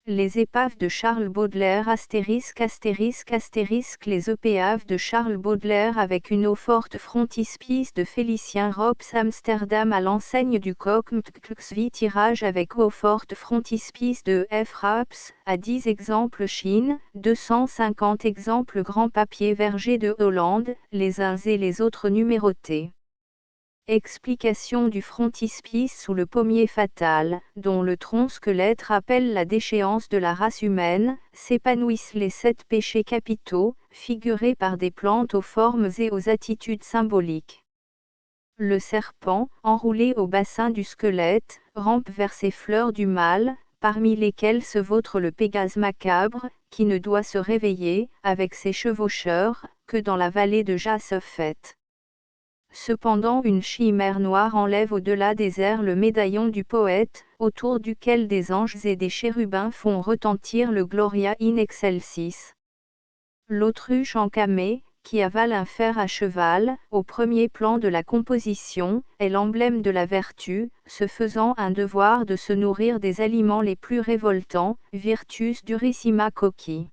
Les épaves de Charles Baudelaire ********* Les épaves de Charles Baudelaire avec une eau forte frontispice de Félicien Rops Amsterdam à l'enseigne du Coq Mtklxvi tirage avec eau forte frontispice de F. Raps, à 10 exemples Chine, 250 exemples grand papier verger de Hollande, les uns et les autres numérotés. Explication du frontispice sous le pommier fatal, dont le tronc squelette rappelle la déchéance de la race humaine, s'épanouissent les 7 péchés capitaux, figurés par des plantes aux formes et aux attitudes symboliques. Le serpent, enroulé au bassin du squelette, rampe vers ses fleurs du mal, parmi lesquelles se vautre le Pégase macabre, qui ne doit se réveiller, avec ses chevaucheurs, que dans la vallée de Jassephet. Cependant une chimère noire enlève au-delà des airs le médaillon du poète, autour duquel des anges et des chérubins font retentir le Gloria in excelsis. L'autruche encamée, qui avale un fer à cheval, au premier plan de la composition, est l'emblème de la vertu, se faisant un devoir de se nourrir des aliments les plus révoltants, Virtus durissima coqui.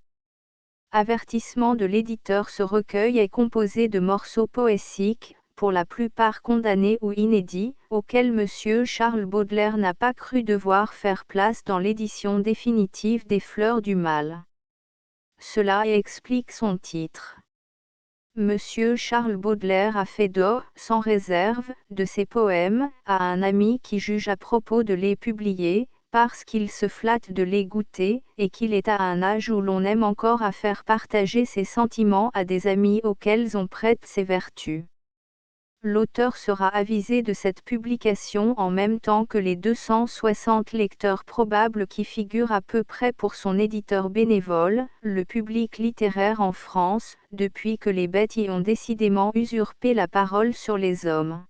Avertissement de l'éditeur. Ce recueil est composé de morceaux poétiques, pour la plupart condamnés ou inédits, auxquels M. Charles Baudelaire n'a pas cru devoir faire place dans l'édition définitive des Fleurs du Mal. Cela explique son titre. M. Charles Baudelaire a fait don, sans réserve, de ses poèmes, à un ami qui juge à propos de les publier, parce qu'il se flatte de les goûter, et qu'il est à un âge où l'on aime encore à faire partager ses sentiments à des amis auxquels on prête ses vertus. L'auteur sera avisé de cette publication en même temps que les 260 lecteurs probables qui figurent à peu près pour son éditeur bénévole, le public littéraire en France, depuis que les bêtes y ont décidément usurpé la parole sur les hommes.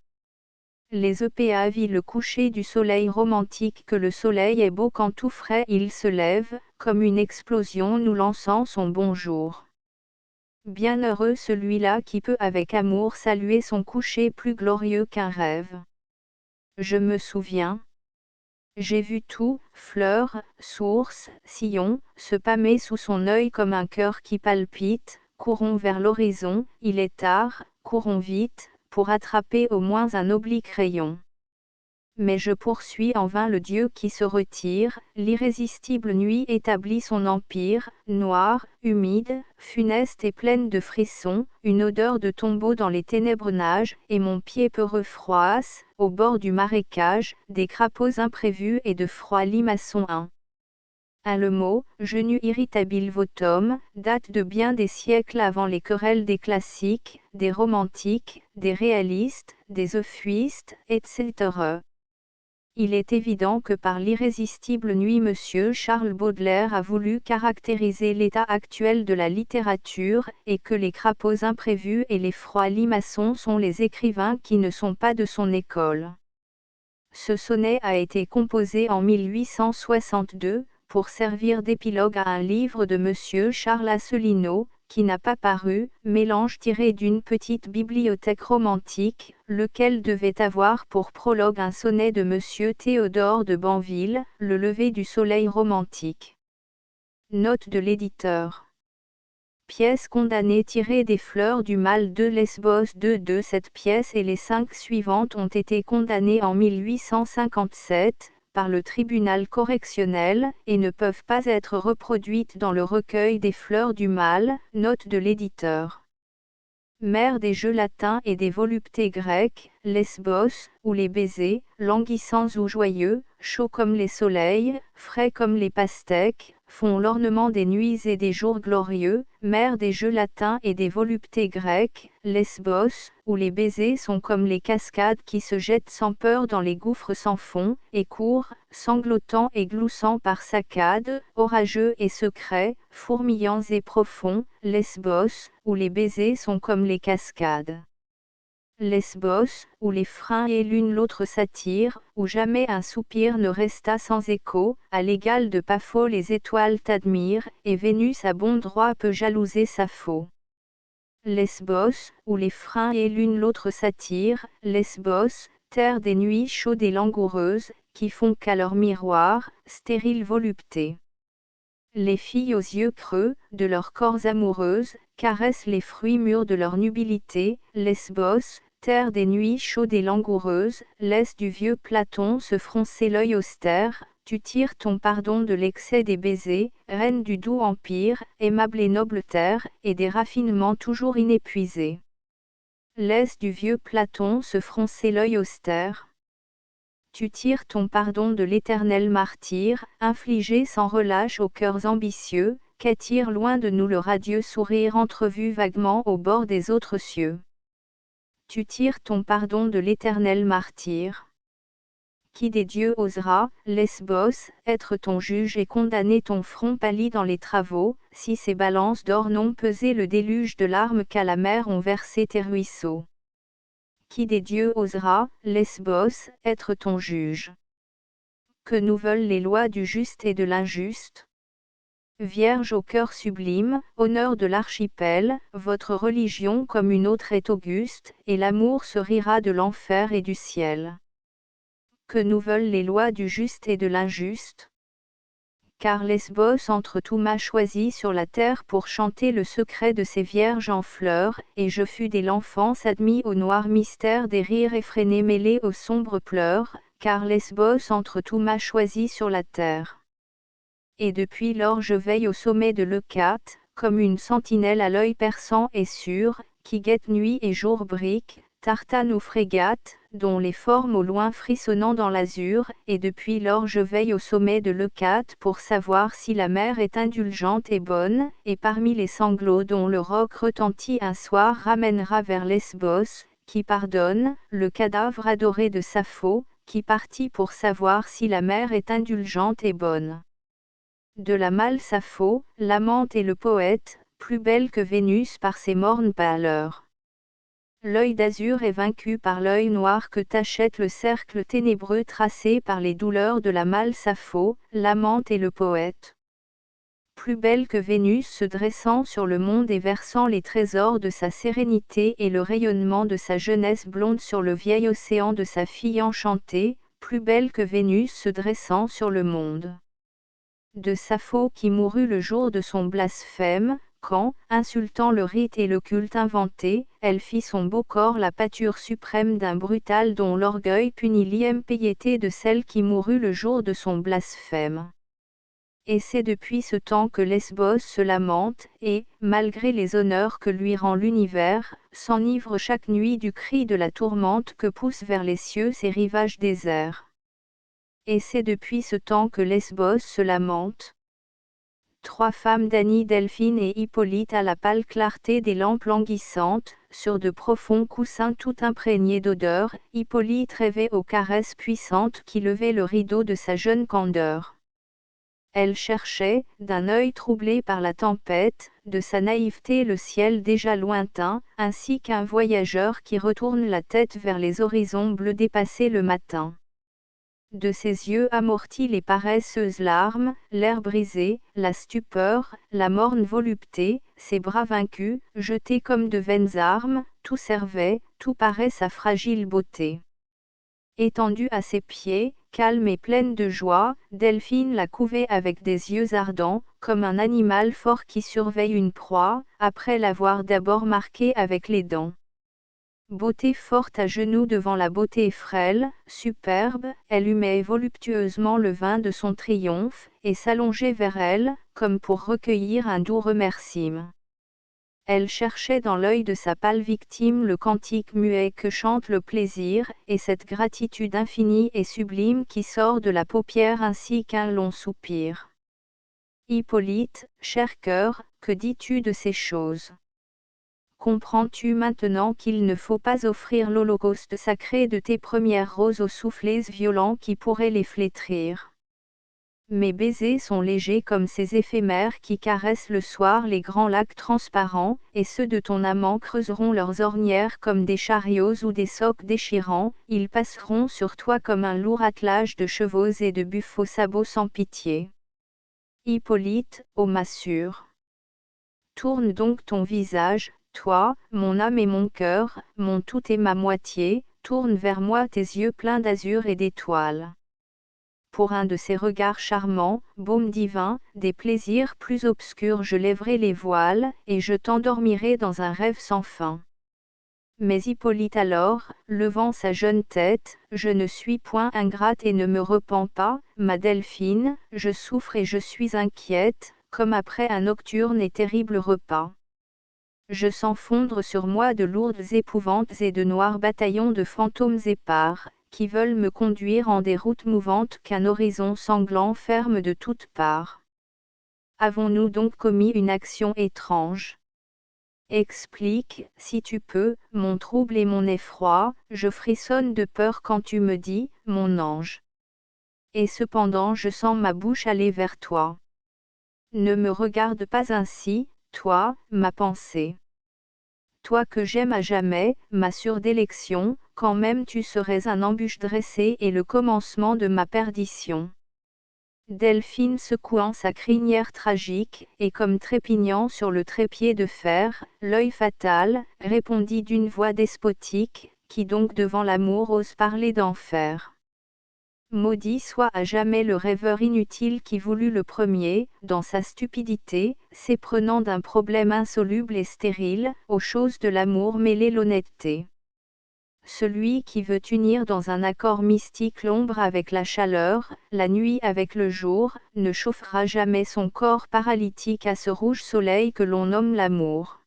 Les EPA vit le coucher du soleil romantique que le soleil est beau quand tout frais il se lève, comme une explosion nous lançant son bonjour. Bienheureux celui-là qui peut avec amour saluer son coucher plus glorieux qu'un rêve. Je me souviens. J'ai vu tout, fleurs, sources, sillons, se pâmer sous son œil comme un cœur qui palpite, courons vers l'horizon, il est tard, courons vite, pour attraper au moins un oblique rayon. Mais je poursuis en vain le Dieu qui se retire, l'irrésistible nuit établit son empire, noire, humide, funeste et pleine de frissons, une odeur de tombeau dans les ténèbres nage, et mon pied peureux froisse, au bord du marécage, des crapauds imprévus et de froids limaçons le mot, genou irritable votum, date de bien des siècles avant les querelles des classiques, des romantiques, des réalistes, des euphuistes, etc. Il est évident que par l'irrésistible nuit M. Charles Baudelaire a voulu caractériser l'état actuel de la littérature, et que les crapauds imprévus et les froids limaçons sont les écrivains qui ne sont pas de son école. Ce sonnet a été composé en 1862, pour servir d'épilogue à un livre de M. Charles Asselineau, qui n'a pas paru, mélange tiré d'une petite bibliothèque romantique, lequel devait avoir pour prologue un sonnet de M. Théodore de Banville, Le lever du soleil romantique. Note de l'éditeur. Pièce condamnée tirée des Fleurs du Mal de Lesbos 2. Cette pièce et les 5 suivantes ont été condamnées en 1857, par le tribunal correctionnel, et ne peuvent pas être reproduites dans le recueil des Fleurs du Mal, note de l'éditeur. Mère des jeux latins et des voluptés grecques, Lesbos, où les baisers, languissants ou joyeux, chauds comme les soleils, frais comme les pastèques, font l'ornement des nuits et des jours glorieux, mère des jeux latins et des voluptés grecques, Lesbos, où les baisers sont comme les cascades qui se jettent sans peur dans les gouffres sans fond, et courent, sanglotants et gloussants par saccades, orageux et secrets, fourmillants et profonds, Lesbos, où les baisers sont comme les cascades. Lesbos, où les freins et l'une l'autre s'attirent, où jamais un soupir ne resta sans écho, à l'égal de Paphos les étoiles t'admirent, et Vénus à bon droit peut jalouser Sappho. Lesbos, où les freins et l'une l'autre s'attirent, Lesbos, terre des nuits chaudes et langoureuses, qui font qu'à leur miroir, stérile volupté. Les filles aux yeux creux, de leurs corps amoureuses, caressent les fruits mûrs de leur nubilité, Lesbos, terre des nuits chaudes et langoureuses, laisse du vieux Platon se froncer l'œil austère, tu tires ton pardon de l'excès des baisers, reine du doux empire, aimable et noble terre, et des raffinements toujours inépuisés. Laisse du vieux Platon se froncer l'œil austère. Tu tires ton pardon de l'éternel martyr, infligé sans relâche aux cœurs ambitieux, qu'attire loin de nous le radieux sourire entrevu vaguement au bord des autres cieux. Tu tires ton pardon de l'éternel martyr. Qui des dieux osera, Lesbos, être ton juge et condamner ton front pâli dans les travaux, si ces balances d'or n'ont pesé le déluge de larmes qu'à la mer ont versé tes ruisseaux? Qui des dieux osera, Lesbos, être ton juge? Que nous veulent les lois du juste et de l'injuste? Vierge au cœur sublime, honneur de l'archipel, votre religion comme une autre est auguste, et l'amour se rira de l'enfer et du ciel. Que nous veulent les lois du juste et de l'injuste? Car Lesbos entre tout m'a choisi sur la terre pour chanter le secret de ces vierges en fleurs, et je fus dès l'enfance admis au noir mystère des rires effrénés mêlés aux sombres pleurs, car Lesbos entre tout m'a choisi sur la terre. Et depuis lors je veille au sommet de Leucate, comme une sentinelle à l'œil perçant et sûr, qui guette nuit et jour brique, tartane ou frégate, dont les formes au loin frissonnant dans l'azur, et depuis lors je veille au sommet de Leucate pour savoir si la mer est indulgente et bonne, et parmi les sanglots dont le roc retentit un soir ramènera vers Lesbos, qui pardonne, le cadavre adoré de Sappho, qui partit pour savoir si la mer est indulgente et bonne. De la mâle Sappho, l'amante et le poète, plus belle que Vénus par ses mornes pâleurs. L'œil d'azur est vaincu par l'œil noir que t'achète le cercle ténébreux tracé par les douleurs de la mâle Sappho, l'amante et le poète. Plus belle que Vénus se dressant sur le monde et versant les trésors de sa sérénité et le rayonnement de sa jeunesse blonde sur le vieil océan de sa fille enchantée, plus belle que Vénus se dressant sur le monde. De Sappho qui mourut le jour de son blasphème, quand, insultant le rite et le culte inventé, elle fit son beau corps la pâture suprême d'un brutal dont l'orgueil punit l'impiété de celle qui mourut le jour de son blasphème. Et c'est depuis ce temps que Lesbos se lamente, et, malgré les honneurs que lui rend l'univers, s'enivre chaque nuit du cri de la tourmente que poussent vers les cieux ses rivages déserts. Et c'est depuis ce temps que Lesbos se lamente. Trois femmes Danie, Delphine et Hippolyte à la pâle clarté des lampes languissantes, sur de profonds coussins tout imprégnés d'odeur, Hippolyte rêvait aux caresses puissantes qui levaient le rideau de sa jeune candeur. Elle cherchait, d'un œil troublé par la tempête, de sa naïveté le ciel déjà lointain, ainsi qu'un voyageur qui retourne la tête vers les horizons bleus dépassés le matin. De ses yeux amortis les paresseuses larmes, l'air brisé, la stupeur, la morne volupté, ses bras vaincus, jetés comme de vaines armes, tout servait, tout paraît sa fragile beauté. Étendue à ses pieds, calme et pleine de joie, Delphine la couvait avec des yeux ardents, comme un animal fort qui surveille une proie, après l'avoir d'abord marquée avec les dents. Beauté forte à genoux devant la beauté frêle, superbe, elle humait voluptueusement le vin de son triomphe, et s'allongeait vers elle, comme pour recueillir un doux remerciement. Elle cherchait dans l'œil de sa pâle victime le cantique muet que chante le plaisir, et cette gratitude infinie et sublime qui sort de la paupière ainsi qu'un long soupir. Hippolyte, cher cœur, que dis-tu de ces choses? Comprends-tu maintenant qu'il ne faut pas offrir l'holocauste sacré de tes premières roses aux soufflets violents qui pourraient les flétrir? Mes baisers sont légers comme ces éphémères qui caressent le soir les grands lacs transparents, et ceux de ton amant creuseront leurs ornières comme des chariots ou des socs déchirants, ils passeront sur toi comme un lourd attelage de chevaux et de buffles aux sabots sans pitié. Hippolyte, ô massure. Tourne donc ton visage, toi, mon âme et mon cœur, mon tout et ma moitié, tourne vers moi tes yeux pleins d'azur et d'étoiles. pour un de ces regards charmants, baume divin, des plaisirs plus obscurs je lèverai les voiles, et je t'endormirai dans un rêve sans fin. Mais Hippolyte alors, levant sa jeune tête, je ne suis point ingrate et ne me repens pas, ma Delphine, je souffre et je suis inquiète, comme après un nocturne et terrible repas. Je sens fondre sur moi de lourdes épouvantes et de noirs bataillons de fantômes épars, qui veulent me conduire en des routes mouvantes qu'un horizon sanglant ferme de toutes parts. Avons-nous donc commis une action étrange ? Explique, si tu peux, mon trouble et mon effroi, je frissonne de peur quand tu me dis, mon ange. Et cependant je sens ma bouche aller vers toi. Ne me regarde pas ainsi, toi, ma pensée. Toi que j'aime à jamais, ma sûre d'élection, quand même tu serais un embûche dressé et le commencement de ma perdition. Delphine secouant sa crinière tragique, et comme trépignant sur le trépied de fer, l'œil fatal, répondit d'une voix despotique, qui donc devant l'amour ose parler d'enfer. Maudit soit à jamais le rêveur inutile qui voulut le premier, dans sa stupidité, s'éprenant d'un problème insoluble et stérile, aux choses de l'amour mêler l'honnêteté. Celui qui veut unir dans un accord mystique l'ombre avec la chaleur, la nuit avec le jour, ne chauffera jamais son corps paralytique à ce rouge soleil que l'on nomme l'amour.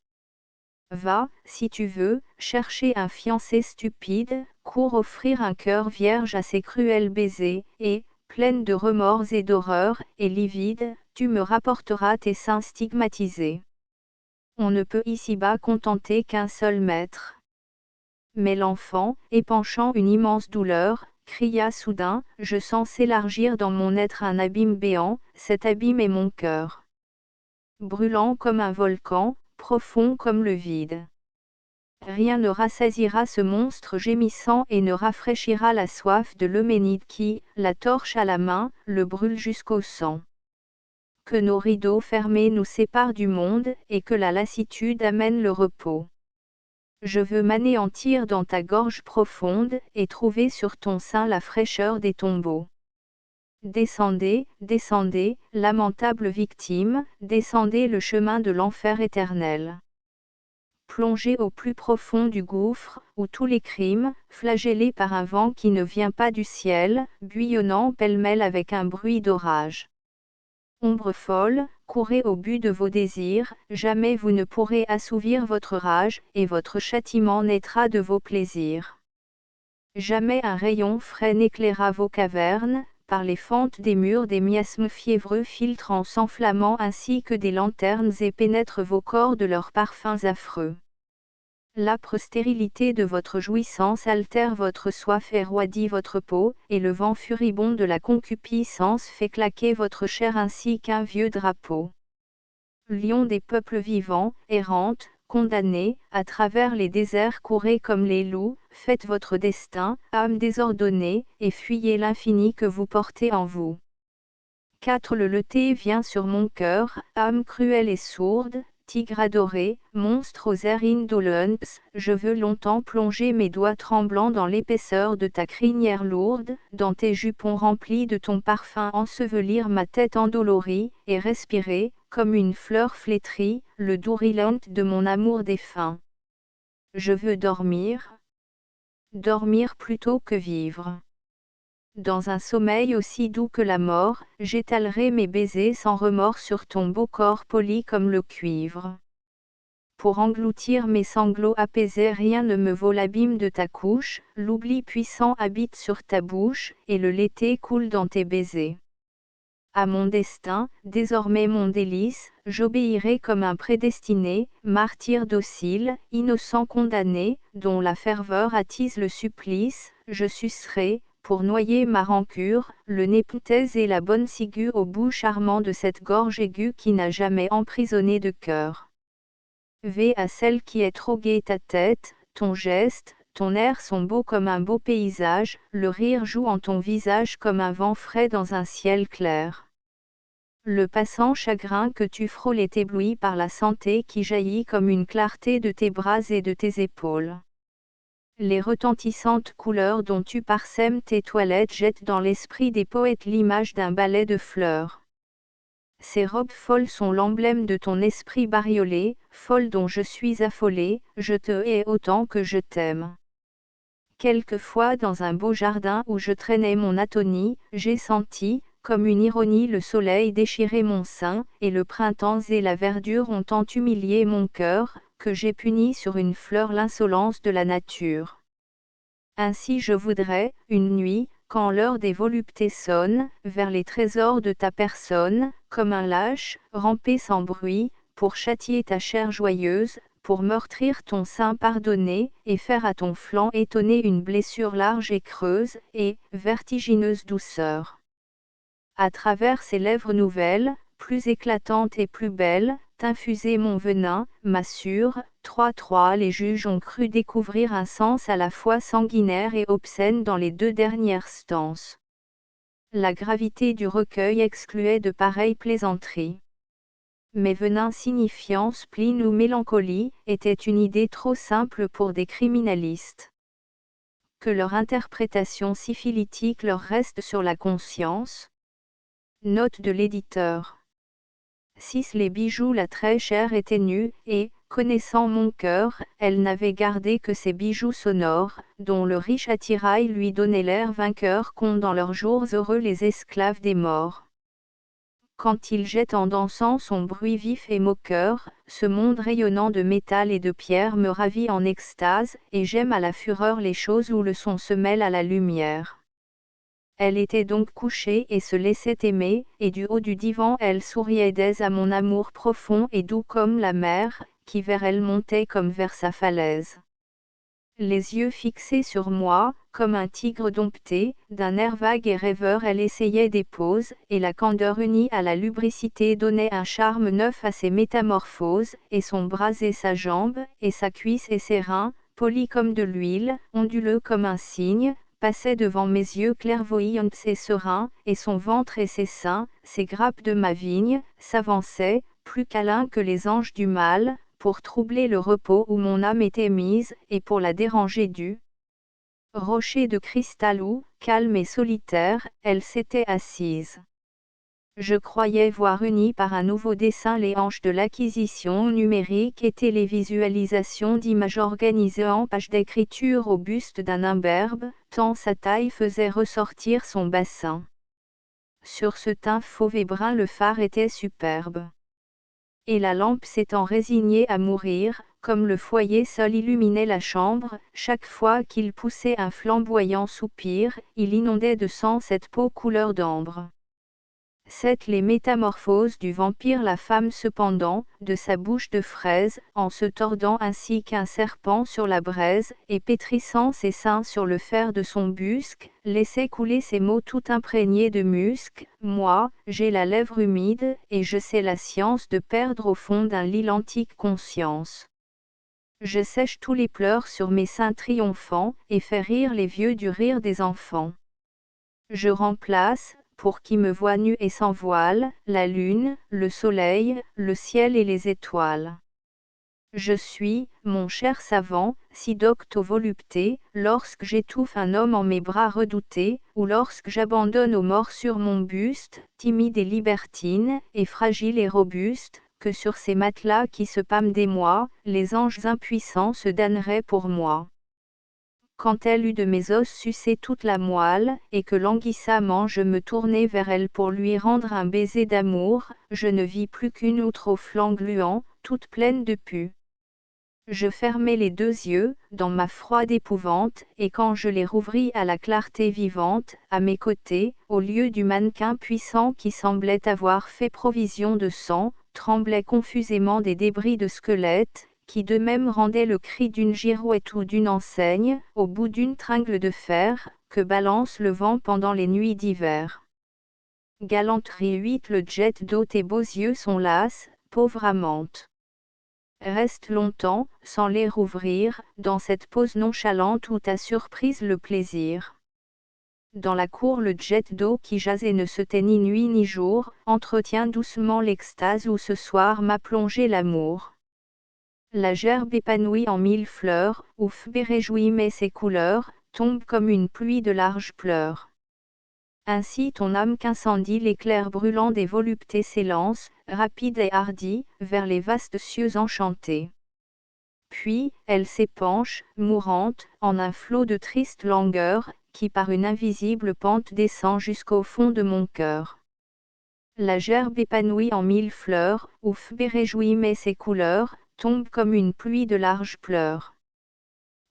Va, si tu veux, chercher un fiancé stupide, cours offrir un cœur vierge à ces cruels baisers, et, pleine de remords et d'horreur, et livide, tu me rapporteras tes seins stigmatisés. On ne peut ici-bas contenter qu'un seul maître. Mais l'enfant, épanchant une immense douleur, cria soudain, je sens s'élargir dans mon être un abîme béant, cet abîme est mon cœur. Brûlant comme un volcan, profond comme le vide. Rien ne rassasiera ce monstre gémissant et ne rafraîchira la soif de l'Euménide qui, la torche à la main, le brûle jusqu'au sang. Que nos rideaux fermés nous séparent du monde, et que la lassitude amène le repos. Je veux m'anéantir dans ta gorge profonde, et trouver sur ton sein la fraîcheur des tombeaux. Descendez, descendez, lamentable victime, descendez le chemin de l'enfer éternel. Plongez au plus profond du gouffre, où tous les crimes, flagellés par un vent qui ne vient pas du ciel, bouillonnant pêle-mêle avec un bruit d'orage. Ombre folle, courez au but de vos désirs, jamais vous ne pourrez assouvir votre rage, et votre châtiment naîtra de vos plaisirs. Jamais un rayon frais n'éclaira vos cavernes, par les fentes des murs des miasmes fiévreux filtrent en s'enflammant ainsi que des lanternes et pénètrent vos corps de leurs parfums affreux. L'âpre stérilité de votre jouissance altère votre soif et roidit votre peau, et le vent furibond de la concupiscence fait claquer votre chair ainsi qu'un vieux drapeau. Lion des peuples vivants, errantes, condamnés, à travers les déserts courez comme les loups, faites votre destin, âme désordonnée, et fuyez l'infini que vous portez en vous. 4 Le thé vient sur mon cœur, âme cruelle et sourde, tigre adoré, monstre aux airs indolents, je veux longtemps plonger mes doigts tremblants dans l'épaisseur de ta crinière lourde, dans tes jupons remplis de ton parfum ensevelir ma tête endolorie, et respirer, comme une fleur flétrie, le doux rilant de mon amour défunt. Je veux dormir. Dormir plutôt que vivre. Dans un sommeil aussi doux que la mort, j'étalerai mes baisers sans remords sur ton beau corps poli comme le cuivre. Pour engloutir mes sanglots apaisés rien ne me vaut l'abîme de ta couche, l'oubli puissant habite sur ta bouche, et le lété coule dans tes baisers. À mon destin, désormais mon délice, j'obéirai comme un prédestiné, martyr docile, innocent condamné, dont la ferveur attise le supplice, je sucerai, pour noyer ma rancure, le nez poutaise et la bonne ciguë au bout charmant de cette gorge aiguë qui n'a jamais emprisonné de cœur. V à celle qui est trop gaie ta tête, ton geste, ton air sont beaux comme un beau paysage, le rire joue en ton visage comme un vent frais dans un ciel clair. Le passant chagrin que tu frôles est ébloui par la santé qui jaillit comme une clarté de tes bras et de tes épaules. Les retentissantes couleurs dont tu parsèmes tes toilettes jettent dans l'esprit des poètes l'image d'un balai de fleurs. Ces robes folles sont l'emblème de ton esprit bariolé, folle dont je suis affolée, je te hais autant que je t'aime. Quelquefois dans un beau jardin où je traînais mon atonie, j'ai senti, comme une ironie, le soleil déchirer mon sein, et le printemps et la verdure ont tant humilié mon cœur, que j'ai puni sur une fleur l'insolence de la nature. Ainsi je voudrais, une nuit, quand l'heure des voluptés sonne, vers les trésors de ta personne, comme un lâche, ramper sans bruit, pour châtier ta chair joyeuse, pour meurtrir ton sein pardonné, et faire à ton flanc étonné une blessure large et creuse, et, vertigineuse douceur. À travers ces lèvres nouvelles, plus éclatantes et plus belles, t'infuser mon venin, m'assure, 3 les juges ont cru découvrir un sens à la fois sanguinaire et obscène dans les 2 dernières stances. La gravité du recueil excluait de pareilles plaisanteries. Mais venin signifiant spleen ou mélancolie, était une idée trop simple pour des criminalistes. Que leur interprétation syphilitique leur reste sur la conscience. Note de l'éditeur. 6 Les bijoux la très chère était nue, et, connaissant mon cœur, elle n'avait gardé que ces bijoux sonores, dont le riche attirail lui donnait l'air vainqueur qu'ont dans leurs jours heureux les esclaves des morts. Quand il jette en dansant son bruit vif et moqueur, ce monde rayonnant de métal et de pierre me ravit en extase, et j'aime à la fureur les choses où le son se mêle à la lumière. Elle était donc couchée et se laissait aimer, et du haut du divan elle souriait d'aise à mon amour profond et doux comme la mer, qui vers elle montait comme vers sa falaise. Les yeux fixés sur moi, comme un tigre dompté, d'un air vague et rêveur elle essayait des poses, et la candeur unie à la lubricité donnait un charme neuf à ses métamorphoses, et son bras et sa jambe, et sa cuisse et ses reins, polis comme de l'huile, onduleux comme un cygne, passaient devant mes yeux clairvoyants et sereins, et son ventre et ses seins, ces grappes de ma vigne, s'avançaient, plus câlins que les anges du mal, pour troubler le repos où mon âme était mise, et pour la déranger du rocher de cristal où, calme et solitaire, elle s'était assise. Je croyais voir unies par un nouveau dessin les hanches de l'acquisition numérique et télévisualisation d'images organisées en pages d'écriture au buste d'un imberbe, tant sa taille faisait ressortir son bassin. Sur ce teint fauve et brun le phare était superbe. Et la lampe s'étant résignée à mourir, comme le foyer seul illuminait la chambre, chaque fois qu'il poussait un flamboyant soupir, il inondait de sang cette peau couleur d'ambre. 7 Les métamorphoses du vampire. La femme cependant, de sa bouche de fraise, en se tordant ainsi qu'un serpent sur la braise, et pétrissant ses seins sur le fer de son busc, laissait couler ses mots tout imprégnés de musc. Moi, j'ai la lèvre humide, et je sais la science de perdre au fond d'un lit l'antique conscience. Je sèche tous les pleurs sur mes seins triomphants, et fais rire les vieux du rire des enfants. Je remplace, pour qui me voit nu et sans voile, la lune, le soleil, le ciel et les étoiles. Je suis, mon cher savant, si docte aux voluptés, lorsque j'étouffe un homme en mes bras redoutés, ou lorsque j'abandonne aux morsures mon buste, timide et libertine, et fragile et robuste, que sur ces matelas qui se pâment d'émoi, les anges impuissants se damneraient pour moi. Quand elle eut de mes os sucé toute la moelle, et que languissamment je me tournai vers elle pour lui rendre un baiser d'amour, je ne vis plus qu'une outre au flanc gluant, toute pleine de pus. Je fermai les 2 yeux, dans ma froide épouvante, et quand je les rouvris à la clarté vivante, à mes côtés, au lieu du mannequin puissant qui semblait avoir fait provision de sang, tremblaient confusément des débris de squelettes, qui d'eux-mêmes rendaient le cri d'une girouette ou d'une enseigne, au bout d'une tringle de fer, que balance le vent pendant les nuits d'hiver. Galanterie 8 Le jet d'eau. Tes beaux yeux sont las, pauvre amante. Reste longtemps, sans les rouvrir, dans cette pose nonchalante où t'a surprise le plaisir. Dans la cour le jet d'eau qui jasait ne se tait ni nuit ni jour, entretient doucement l'extase où ce soir m'a plongé l'amour. La gerbe épanouie en mille fleurs, ouf réjouie mais ses couleurs, tombe comme une pluie de larges pleurs. Ainsi ton âme qu'incendie l'éclair brûlant des voluptés s'élance, rapide et hardie, vers les vastes cieux enchantés. Puis, elle s'épanche, mourante, en un flot de triste langueur, qui par une invisible pente descend jusqu'au fond de mon cœur. La gerbe épanouie en mille fleurs, ouf réjouie mais ses couleurs, tombe comme une pluie de larges pleurs.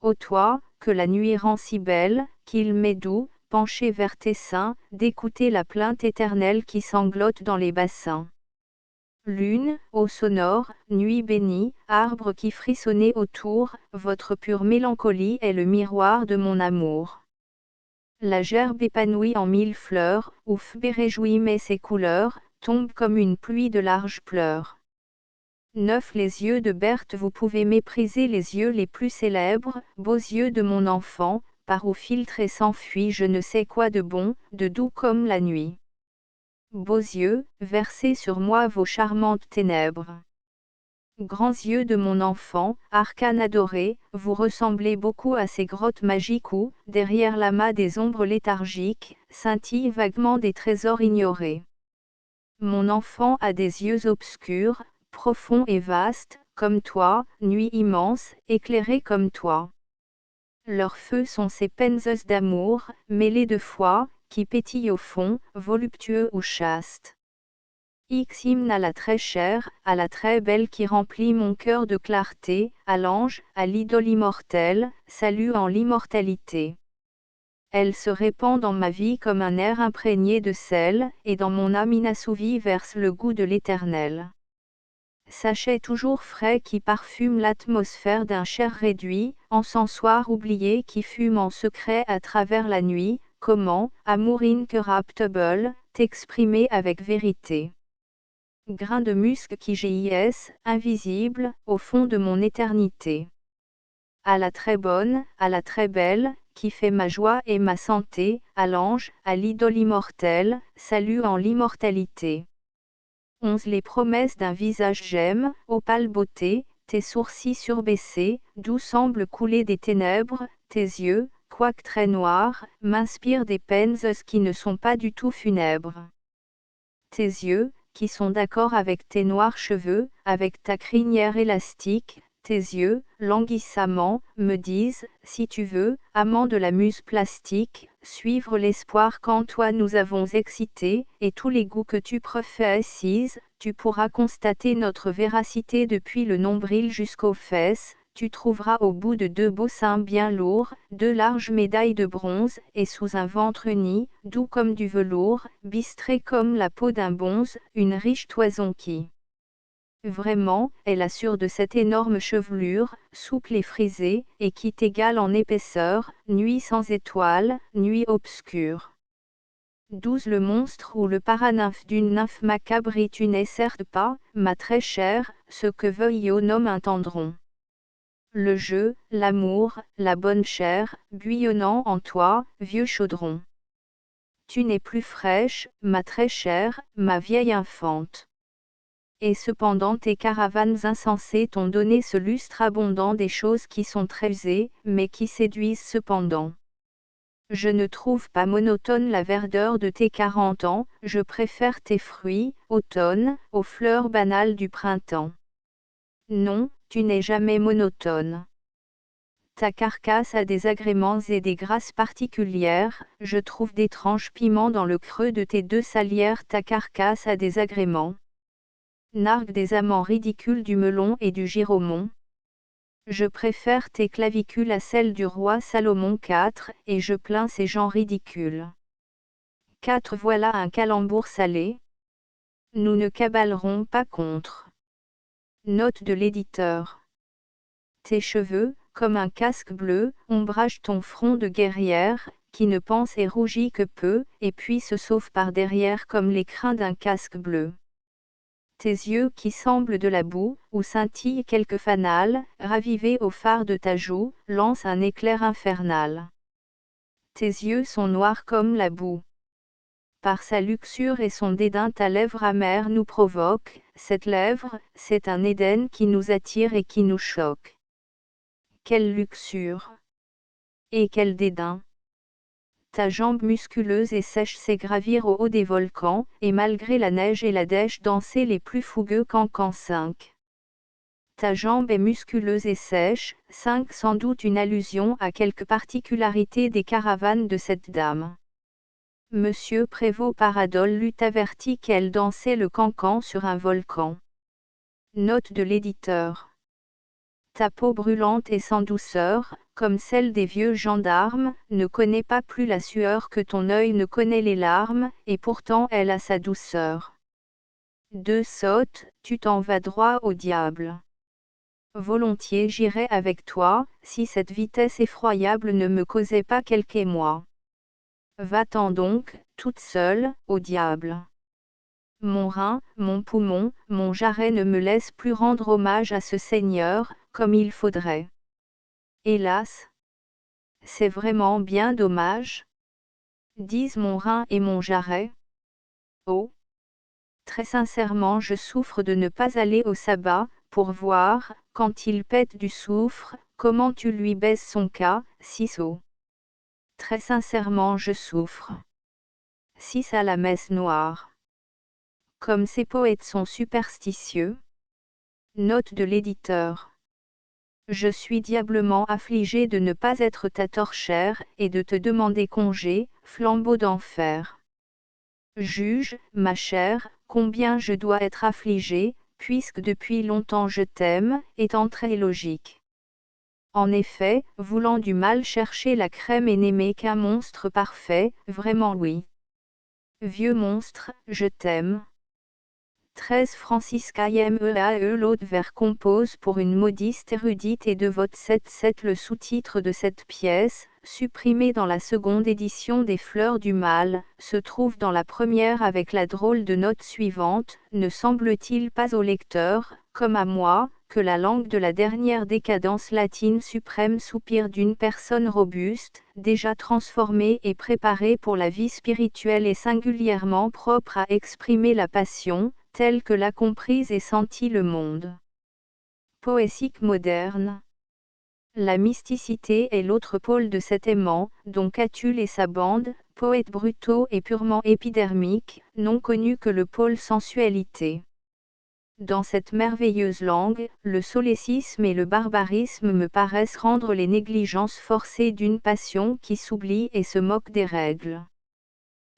Ô toi, que la nuit rend si belle, qu'il m'est doux, penché vers tes seins, d'écouter la plainte éternelle qui sanglote dans les bassins. Lune, eau sonore, nuit bénie, arbre qui frissonnez autour, votre pure mélancolie est le miroir de mon amour. La gerbe épanouie en mille fleurs, ouf réjouie mais ses couleurs, tombe comme une pluie de larges pleurs. Neuf les yeux de Berthe vous pouvez mépriser les yeux les plus célèbres, beaux yeux de mon enfant, par où filtre et s'enfuit je ne sais quoi de bon, de doux comme la nuit. Beaux yeux, versez sur moi vos charmantes ténèbres. Grands yeux de mon enfant, arcane adoré, vous ressemblez beaucoup à ces grottes magiques où, derrière l'amas des ombres léthargiques, scintillent vaguement des trésors ignorés. Mon enfant a des yeux obscurs, profonds et vastes, comme toi, nuit immense, éclairée comme toi. Leurs feux sont ces peines d'amour, mêlés de foi, qui pétillent au fond, voluptueux ou chastes. Hymne à la très chère, à la très belle qui remplit mon cœur de clarté, à l'ange, à l'idole immortelle, salut en l'immortalité. Elle se répand dans ma vie comme un air imprégné de sel, et dans mon âme inassouvi verse le goût de l'éternel. Sachet toujours frais qui parfume l'atmosphère d'un cher réduit, encensoir oublié qui fume en secret à travers la nuit, comment, amour incorruptible, t'exprimer avec vérité. Grain de musc qui jaillisse, invisible, au fond de mon éternité. À la très bonne, à la très belle, qui fait ma joie et ma santé, à l'ange, à l'idole immortelle, salut en l'immortalité. 11 Les promesses d'un visage j'aime, ô pâle beauté, tes sourcils surbaissés, d'où semblent couler des ténèbres, tes yeux, quoique très noirs, m'inspirent des peines qui ne sont pas du tout funèbres. Tes yeux, qui sont d'accord avec tes noirs cheveux, avec ta crinière élastique, tes yeux, languissamment, me disent, si tu veux, amant de la muse plastique, suivre l'espoir qu'en toi nous avons excité, et tous les goûts que tu professes, tu pourras constater notre véracité depuis le nombril jusqu'aux fesses, tu trouveras au bout de deux beaux seins bien lourds, deux larges médailles de bronze, et sous un ventre uni, doux comme du velours, bistré comme la peau d'un bonze, une riche toison qui, vraiment, est la sûre de cette énorme chevelure, souple et frisée, et qui t'égale en épaisseur, nuit sans étoiles, nuit obscure. 12 Le monstre ou le paranymphe d'une nymphe macabre tu n'es certes pas, ma très chère, ce que veuille nomme un tendron. Le jeu, l'amour, la bonne chair, bouillonnant en toi, vieux chaudron. Tu n'es plus fraîche, ma très chère, ma vieille infante. Et cependant tes caravanes insensées t'ont donné ce lustre abondant des choses qui sont très usées, mais qui séduisent cependant. Je ne trouve pas monotone la verdeur de tes 40 ans, je préfère tes fruits, automne, aux fleurs banales du printemps. Non, tu n'es jamais monotone. Ta carcasse a des agréments et des grâces particulières, je trouve d'étranges piments dans le creux de tes deux salières. Ta carcasse a des agréments. Nargue des amants ridicules du melon et du giromon. Je préfère tes clavicules à celles du roi Salomon IV, et je plains ces gens ridicules. 4 Voilà un calembour salé. Nous ne cabalerons pas contre. Note de l'éditeur. Tes cheveux, comme un casque bleu, ombragent ton front de guerrière, qui ne pense et rougit que peu, et puis se sauve par derrière comme les crins d'un casque bleu. Tes yeux qui semblent de la boue, où scintille quelque fanal, ravivé au phare de ta joue, lancent un éclair infernal. Tes yeux sont noirs comme la boue. Par sa luxure et son dédain ta lèvre amère nous provoque, cette lèvre, c'est un Éden qui nous attire et qui nous choque. Quelle luxure! Et quel dédain! Ta jambe musculeuse et sèche sait gravir au haut des volcans, et malgré la neige et la dèche danser les plus fougueux cancans 5. Ta jambe est musculeuse et sèche, 5 sans doute une allusion à quelque particularité des caravanes de cette dame. Monsieur Prévost Paradol l'eût averti qu'elle dansait le cancan sur un volcan. Note de l'éditeur. Ta peau brûlante et sans douceur, comme celle des vieux gendarmes, ne connaît pas plus la sueur que ton œil ne connaît les larmes, et pourtant elle a sa douceur. Deux sottes, tu t'en vas droit au diable. Volontiers j'irais avec toi, si cette vitesse effroyable ne me causait pas quelque émoi. Va-t'en donc, toute seule, au diable. Mon rein, mon poumon, mon jarret ne me laissent plus rendre hommage à ce Seigneur, comme il faudrait. Hélas! C'est vraiment bien dommage, disent mon rein et mon jarret. Oh! Très sincèrement je souffre de ne pas aller au sabbat, pour voir, quand il pète du soufre, comment tu lui baises son cas, 6 au. Très sincèrement je souffre. 6 à la messe noire. Comme ces poètes sont superstitieux. Note de l'éditeur. Je suis diablement affligé de ne pas être ta torchère, et de te demander congé, flambeau d'enfer. Juge, ma chère, combien je dois être affligé, puisque depuis longtemps je t'aime, étant très logique. En effet, voulant du mal chercher la crème et n'aimer qu'un monstre parfait, vraiment oui. Vieux monstre, je t'aime. 13 Franciscae l'autre vers compose pour une modiste érudite et de vote 7 le sous-titre de cette pièce, supprimé dans la seconde édition des Fleurs du Mal, se trouve dans la première avec la drôle de note suivante, ne semble-t-il pas au lecteur, comme à moi, que la langue de la dernière décadence latine suprême soupire d'une personne robuste, déjà transformée et préparée pour la vie spirituelle et singulièrement propre à exprimer la passion, telle que l'a comprise et sentie le monde. Poétique moderne. La mysticité est l'autre pôle de cet aimant, dont Catulle et sa bande, poètes brutaux et purement épidermiques, n'ont connu que le pôle sensualité. Dans cette merveilleuse langue, le solécisme et le barbarisme me paraissent rendre les négligences forcées d'une passion qui s'oublie et se moque des règles.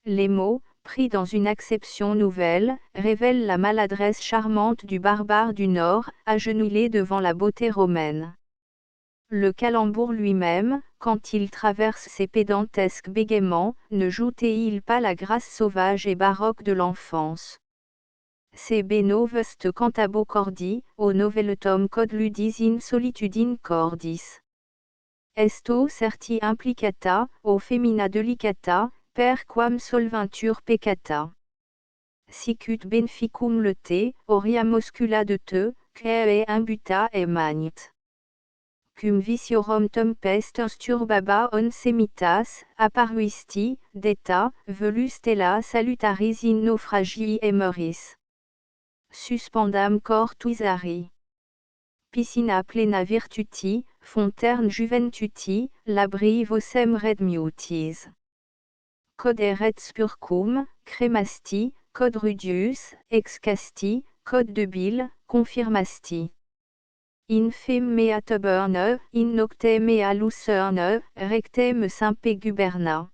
Les mots, pris dans une acception nouvelle, révèlent la maladresse charmante du barbare du Nord, agenouillé devant la beauté romaine. Le calembour lui-même, quand il traverse ses pédantesques bégaiements, ne joue-t-il pas la grâce sauvage et baroque de l'enfance? Se benovest cantabo cordi, o novelletum cod ludis in solitudine cordis. Esto certi implicata, o femina delicata, per quam solventur peccata. Sicut benficum le te, auria muscula de te, quae imbuta e magnit. Cum viciorum tempest sturbaba on semitas, apparuisti, deta, velus stella salutaris in naufragii emeris. Suspendam cor tuisari. Piscina plena virtuti, fonterne juventuti, labri vocem redmutis. Cod eret spurcum, cremasti, cod rudius, excasti, cod debil, confirmasti. In fem mea tuberne, in nocte mea lucerne, recte me simpe guberna.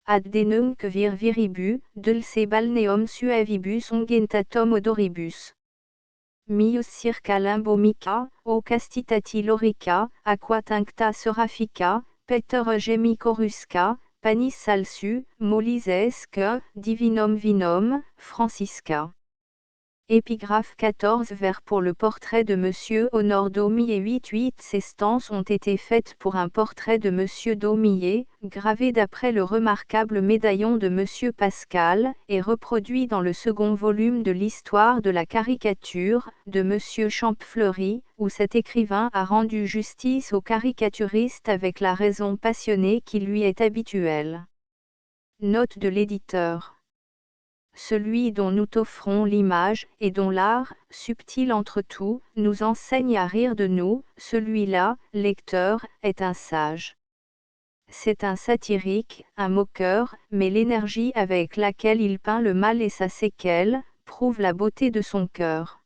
Ad denunc vir viribu, dulce balneum suavibus ungentatum odoribus. Mius circa limbomica, o castitati lorica, aqua tincta seraphica, peter gemi corusca, panis salsu, molisesque, divinum vinum, francisca. Épigraphe 14 vers pour le portrait de Monsieur Honor Daumier. 8 stances ont été faites pour un portrait de Monsieur Daumier, gravé d'après le remarquable médaillon de Monsieur Pascal, et reproduit dans le second volume de l'histoire de la caricature, de Monsieur Champfleury, où cet écrivain a rendu justice au caricaturiste avec la raison passionnée qui lui est habituelle. Note de l'éditeur. celui dont nous t'offrons l'image, et dont l'art, subtil entre tout, nous enseigne à rire de nous, celui-là, lecteur, est un sage. C'est un satirique, un moqueur, mais l'énergie avec laquelle il peint le mal et sa séquelle, prouve la beauté de son cœur.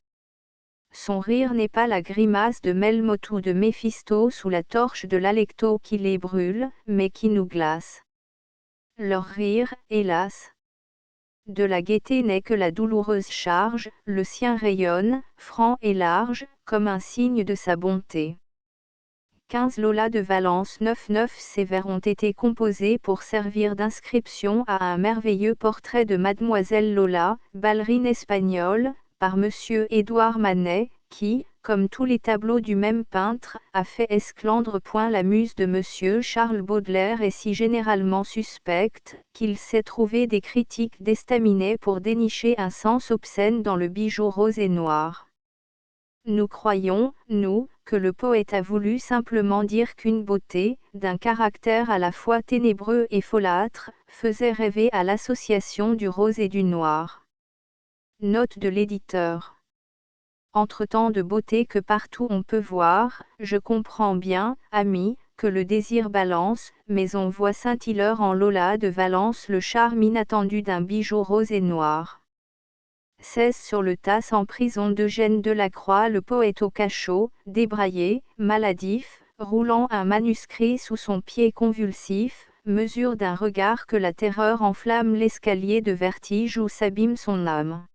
Son rire n'est pas la grimace de Melmoth ou de Méphisto sous la torche de l'Alecto qui les brûle, mais qui nous glace. Leur rire, hélas, de la gaieté n'est que la douloureuse charge, le sien rayonne, franc et large, comme un signe de sa bonté. 15 Lola de Valence 9 Ces vers ont été composés pour servir d'inscription à un merveilleux portrait de Mademoiselle Lola, ballerine espagnole, par Monsieur Édouard Manet, qui, comme tous les tableaux du même peintre, a fait esclandre point la muse de Monsieur Charles Baudelaire est si généralement suspecte, qu'il s'est trouvé des critiques d'estaminet pour dénicher un sens obscène dans le bijou rose et noir. Nous croyons, nous, que le poète a voulu simplement dire qu'une beauté, d'un caractère à la fois ténébreux et folâtre, faisait rêver à l'association du rose et du noir. Note de l'éditeur. Entre tant de beauté que partout on peut voir, je comprends bien, ami, que le désir balance, mais on voit scintilleur en Lola de Valence le charme inattendu d'un bijou rose et noir. 16 Sur le tasse en prison d'Eugène Delacroix, le poète au cachot, débraillé, maladif, roulant un manuscrit sous son pied convulsif, mesure d'un regard que la terreur enflamme l'escalier de vertige où s'abîme son âme.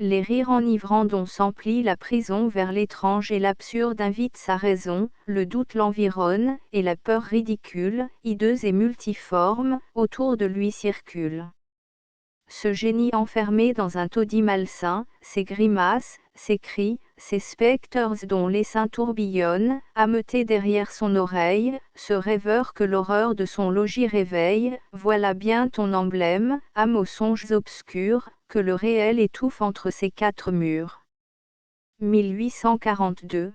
Les rires enivrants dont s'emplit la prison vers l'étrange et l'absurde invitent sa raison, le doute l'environne, et la peur ridicule, hideuse et multiforme, autour de lui circule. Ce génie enfermé dans un taudis malsain, ses grimaces, ses cris, ces spectres dont l'essaim tourbillonne, ameutés derrière son oreille, ce rêveur que l'horreur de son logis réveille, voilà bien ton emblème, âme aux songes obscurs, que le réel étouffe entre ces quatre murs. 1842.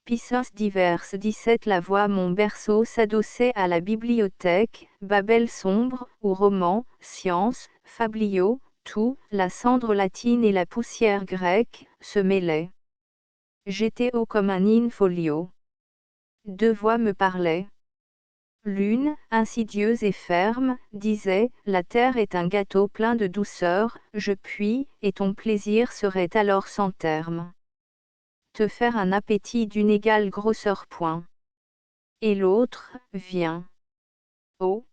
Puissances diverses 17 La voix mon berceau s'adossait à la bibliothèque, Babel sombre, où romans, sciences, fabliaux, tout, la cendre latine et la poussière grecque, se mêlaient. J'étais haut comme un in-folio. Deux voix me parlaient. L'une, insidieuse et ferme, disait, la terre est un gâteau plein de douceur, je puis, et ton plaisir serait alors sans terme. Te faire un appétit d'une égale grosseur point. Et l'autre, viens. Oh.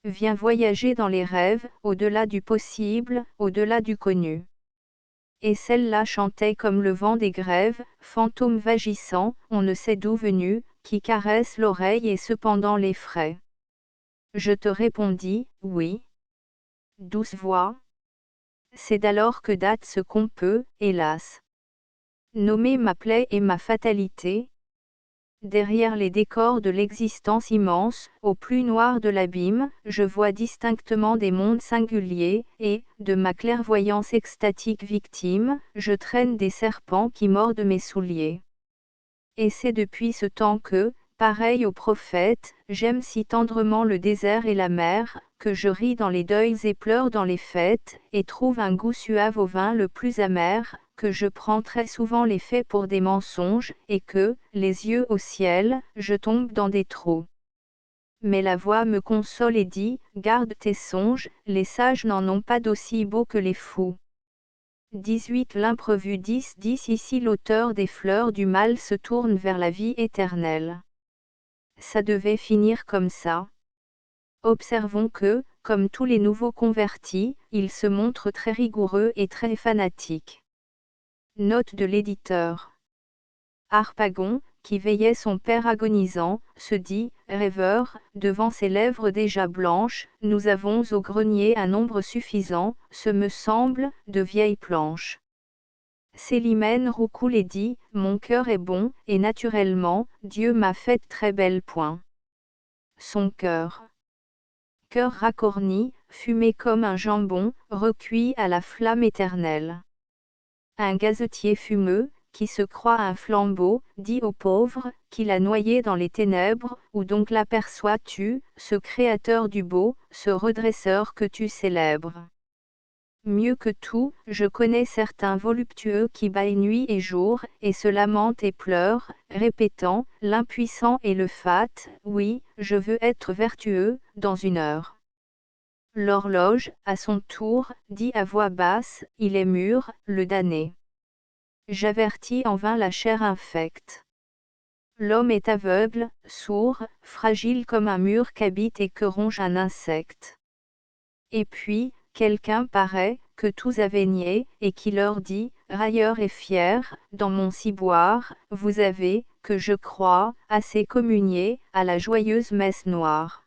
Viens voyager dans les rêves, au-delà du possible, au-delà du connu. Et celle-là chantait comme le vent des grèves, fantôme vagissant, on ne sait d'où venu, qui caresse l'oreille et cependant l'effraie. Je te répondis, oui. Douce voix. C'est d'alors que date ce qu'on peut, hélas, nommer ma plaie et ma fatalité. Derrière les décors de l'existence immense, au plus noir de l'abîme, je vois distinctement des mondes singuliers, et, de ma clairvoyance extatique victime, je traîne des serpents qui mordent mes souliers. Et c'est depuis ce temps que, pareil aux prophètes, j'aime si tendrement le désert et la mer, que je ris dans les deuils et pleure dans les fêtes, et trouve un goût suave au vin le plus amer, que je prends très souvent les faits pour des mensonges, et que, les yeux au ciel, je tombe dans des trous. Mais la voix me console et dit, garde tes songes, les sages n'en ont pas d'aussi beaux que les fous. 18 L'imprévu 10 Ici l'auteur des fleurs du mal se tourne vers la vie éternelle. Ça devait finir comme ça. Observons que, comme tous les nouveaux convertis, il se montre très rigoureux et très fanatique. Note de l'éditeur. Harpagon, qui veillait son père agonisant, se dit, rêveur, devant ses lèvres déjà blanches, nous avons au grenier un nombre suffisant, ce me semble, de vieilles planches. Célimène roucoule et dit, mon cœur est bon, et naturellement, Dieu m'a fait très belle point. Son cœur. Cœur racorni, fumé comme un jambon, recuit à la flamme éternelle. Un gazetier fumeux, qui se croit un flambeau, dit au pauvre, qui l'a noyé dans les ténèbres, où donc l'aperçois-tu, ce créateur du beau, ce redresseur que tu célèbres. Mieux que tout, je connais certains voluptueux qui bâillent nuit et jour, et se lamentent et pleurent, répétant, l'impuissant et le fat, oui, je veux être vertueux, dans une heure. L'horloge, à son tour, dit à voix basse, il est mûr, le damné. J'avertis en vain la chair infecte. L'homme est aveugle, sourd, fragile comme un mur qu'habite et que ronge un insecte. Et puis, quelqu'un paraît, que tous avaient nié, et qui leur dit, railleur et fier, dans mon ciboire, vous avez, que je crois, assez communié, à la joyeuse messe noire.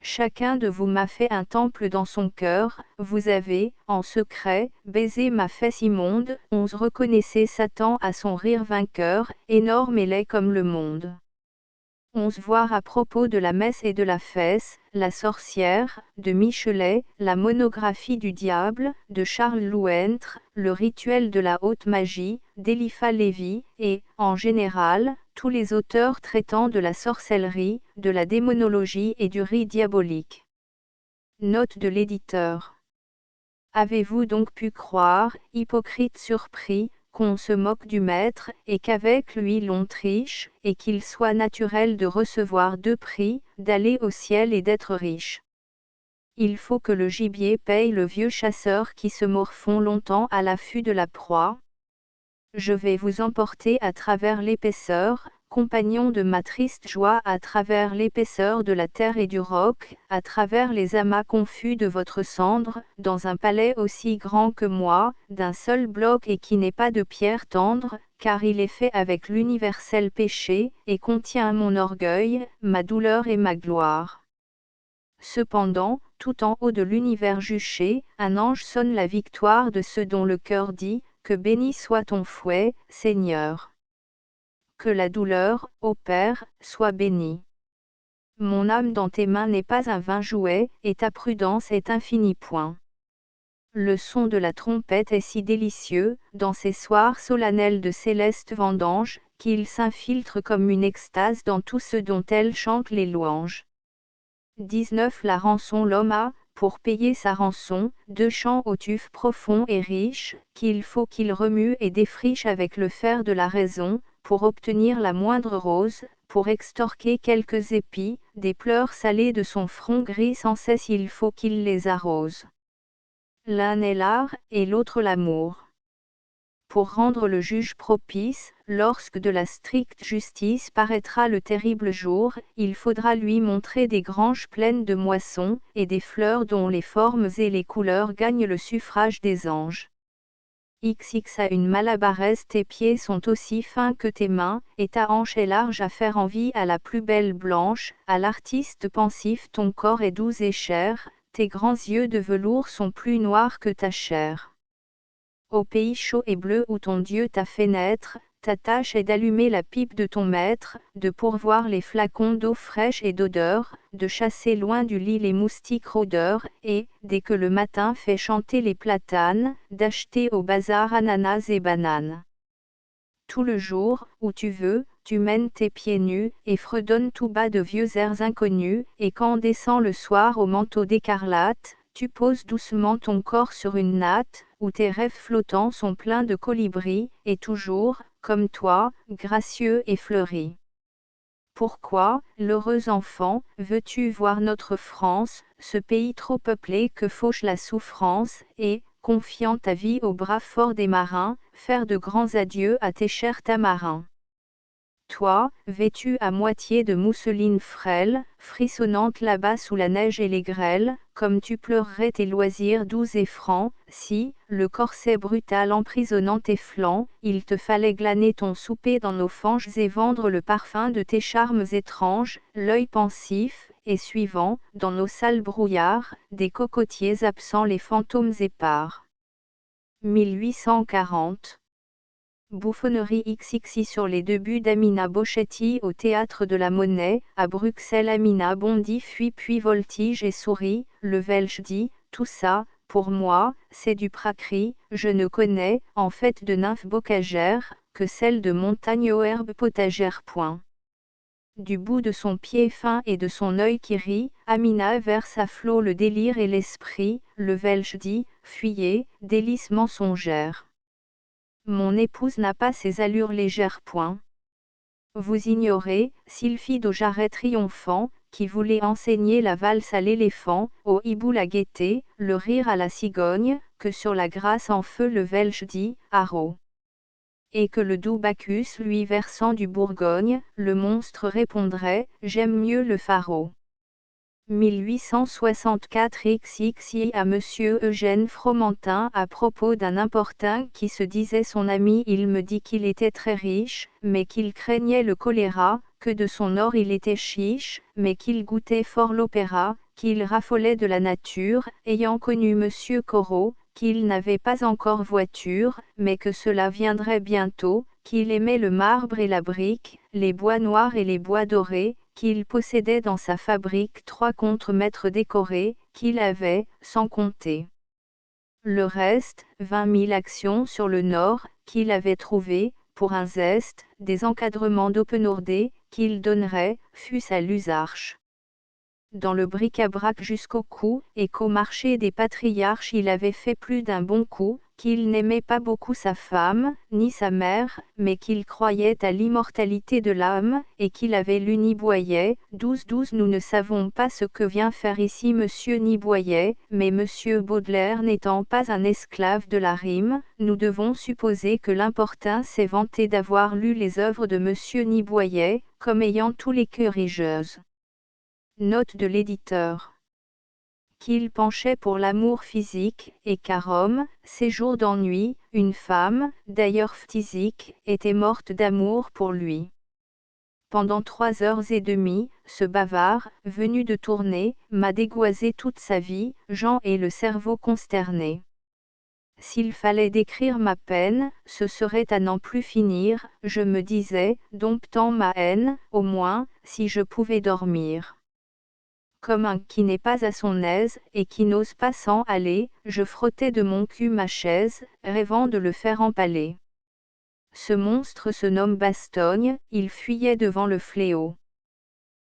Chacun de vous m'a fait un temple dans son cœur, vous avez, en secret, baisé ma fesse immonde, on reconnaissait Satan à son rire vainqueur, énorme et laid comme le monde. On se voir à propos de la messe et de la fesse, La sorcière, de Michelet, la monographie du diable, de Charles Louentre, le rituel de la haute magie, d'Eliphas Lévy, et, en général, tous les auteurs traitant de la sorcellerie, de la démonologie et du riz diabolique. Note de l'éditeur. Avez-vous donc pu croire, hypocrite surpris, qu'on se moque du maître, et qu'avec lui l'on triche, et qu'il soit naturel de recevoir 2 prix, d'aller au ciel et d'être riche. Il faut que le gibier paye le vieux chasseur qui se morfond longtemps à l'affût de la proie. Je vais vous emporter à travers l'épaisseur, compagnon de ma triste joie, à travers l'épaisseur de la terre et du roc, à travers les amas confus de votre cendre, dans un palais aussi grand que moi, d'un seul bloc et qui n'est pas de pierre tendre, car il est fait avec l'universel péché, et contient mon orgueil, ma douleur et ma gloire. Cependant, tout en haut de l'univers juché, un ange sonne la victoire de ceux dont le cœur dit, que béni soit ton fouet, Seigneur. Que la douleur, ô Père, soit bénie. Mon âme dans tes mains n'est pas un vain jouet, et ta prudence est infini point. Le son de la trompette est si délicieux, dans ces soirs solennels de céleste vendange, qu'il s'infiltre comme une extase dans tout ce dont elle chante les louanges. 19 La rançon. L'homme a, pour payer sa rançon, 2 champs au tuf profond et riche, qu'il faut qu'il remue et défriche avec le fer de la raison, pour obtenir la moindre rose, pour extorquer quelques épis, des pleurs salés de son front gris sans cesse il faut qu'il les arrose. L'un est l'art, et l'autre l'amour. Pour rendre le juge propice, lorsque de la stricte justice paraîtra le terrible jour, il faudra lui montrer des granges pleines de moissons, et des fleurs dont les formes et les couleurs gagnent le suffrage des anges. XX à une malabaresse. Tes pieds sont aussi fins que tes mains, et ta hanche est large à faire envie à la plus belle blanche, à l'artiste pensif ton corps est doux et cher, tes grands yeux de velours sont plus noirs que ta chair. Au pays chaud et bleu où ton Dieu t'a fait naître, ta tâche est d'allumer la pipe de ton maître, de pourvoir les flacons d'eau fraîche et d'odeur, de chasser loin du lit les moustiques rôdeurs, et, dès que le matin fait chanter les platanes, d'acheter au bazar ananas et bananes. Tout le jour, où tu veux, tu mènes tes pieds nus, et fredonnes tout bas de vieux airs inconnus, et quand descend le soir au manteau d'écarlate, tu poses doucement ton corps sur une natte, où tes rêves flottants sont pleins de colibris, et toujours, comme toi, gracieux et fleuri. Pourquoi, l'heureux enfant, veux-tu voir notre France, ce pays trop peuplé que fauche la souffrance, et, confiant ta vie aux bras forts des marins, faire de grands adieux à tes chers tamarins? Toi, vêtue à moitié de mousseline frêle, frissonnante là-bas sous la neige et les grêles, comme tu pleurerais tes loisirs doux et francs, si, le corset brutal emprisonnant tes flancs, il te fallait glaner ton souper dans nos fanges et vendre le parfum de tes charmes étranges, l'œil pensif, et suivant, dans nos sales brouillards, des cocotiers absents les fantômes épars. 1840 Bouffonnerie XXI sur les débuts d'Amina Boschetti au Théâtre de la Monnaie, à Bruxelles. Amina bondit puis voltige et sourit, le Welsh dit, tout ça, pour moi, c'est du pracry, je ne connais, en fait de nymphes bocagères, que celles de montagne aux herbes potagères. Point. Du bout de son pied fin et de son œil qui rit, Amina verse à flot le délire et l'esprit, le Welche dit, fuyez, délices mensongères. Mon épouse n'a pas ces allures légères point. Vous ignorez, Sylphide au jarret triomphant, qui voulait enseigner la valse à l'éléphant, au hibou la gaieté, le rire à la cigogne, que sur la grâce en feu le Welche dit, haro. Et que le doux Bacchus lui versant du Bourgogne, le monstre répondrait, j'aime mieux le pharaon. 1864 XXI à Monsieur Eugène Fromentin à propos d'un importun qui se disait son ami. Il me dit qu'il était très riche, mais qu'il craignait le choléra, que de son or il était chiche, mais qu'il goûtait fort l'opéra, qu'il raffolait de la nature, ayant connu Monsieur Corot, qu'il n'avait pas encore voiture, mais que cela viendrait bientôt, qu'il aimait le marbre et la brique, les bois noirs et les bois dorés, qu'il possédait dans sa fabrique 3 contremaîtres décorés, qu'il avait, sans compter le reste, 20 000 actions sur le nord, qu'il avait trouvé, pour un zeste, des encadrements d'Openourdé, qu'il donnerait, fût-ce à l'usarche. Dans le bric-à-brac jusqu'au cou, et qu'au marché des patriarches il avait fait plus d'un bon coup, qu'il n'aimait pas beaucoup sa femme, ni sa mère, mais qu'il croyait à l'immortalité de l'âme, et qu'il avait lu Niboyet, 12 Nous ne savons pas ce que vient faire ici Monsieur Niboyet, mais Monsieur Baudelaire n'étant pas un esclave de la rime, nous devons supposer que l'importun s'est vanté d'avoir lu les œuvres de Monsieur Niboyet, comme ayant tous les querigeuses. Note de l'éditeur. Qu'il penchait pour l'amour physique, et qu'à Rome, séjour d'ennui, une femme, d'ailleurs phtisique, était morte d'amour pour lui. Pendant 3h30, ce bavard, venu de Tournai, m'a dégoisé toute sa vie, Jean et le cerveau consterné. S'il fallait décrire ma peine, ce serait à n'en plus finir, je me disais, domptant ma haine, au moins, si je pouvais dormir. Comme un qui n'est pas à son aise, et qui n'ose pas s'en aller, je frottais de mon cul ma chaise, rêvant de le faire empaler. Ce monstre se nomme Bastogne, il fuyait devant le fléau.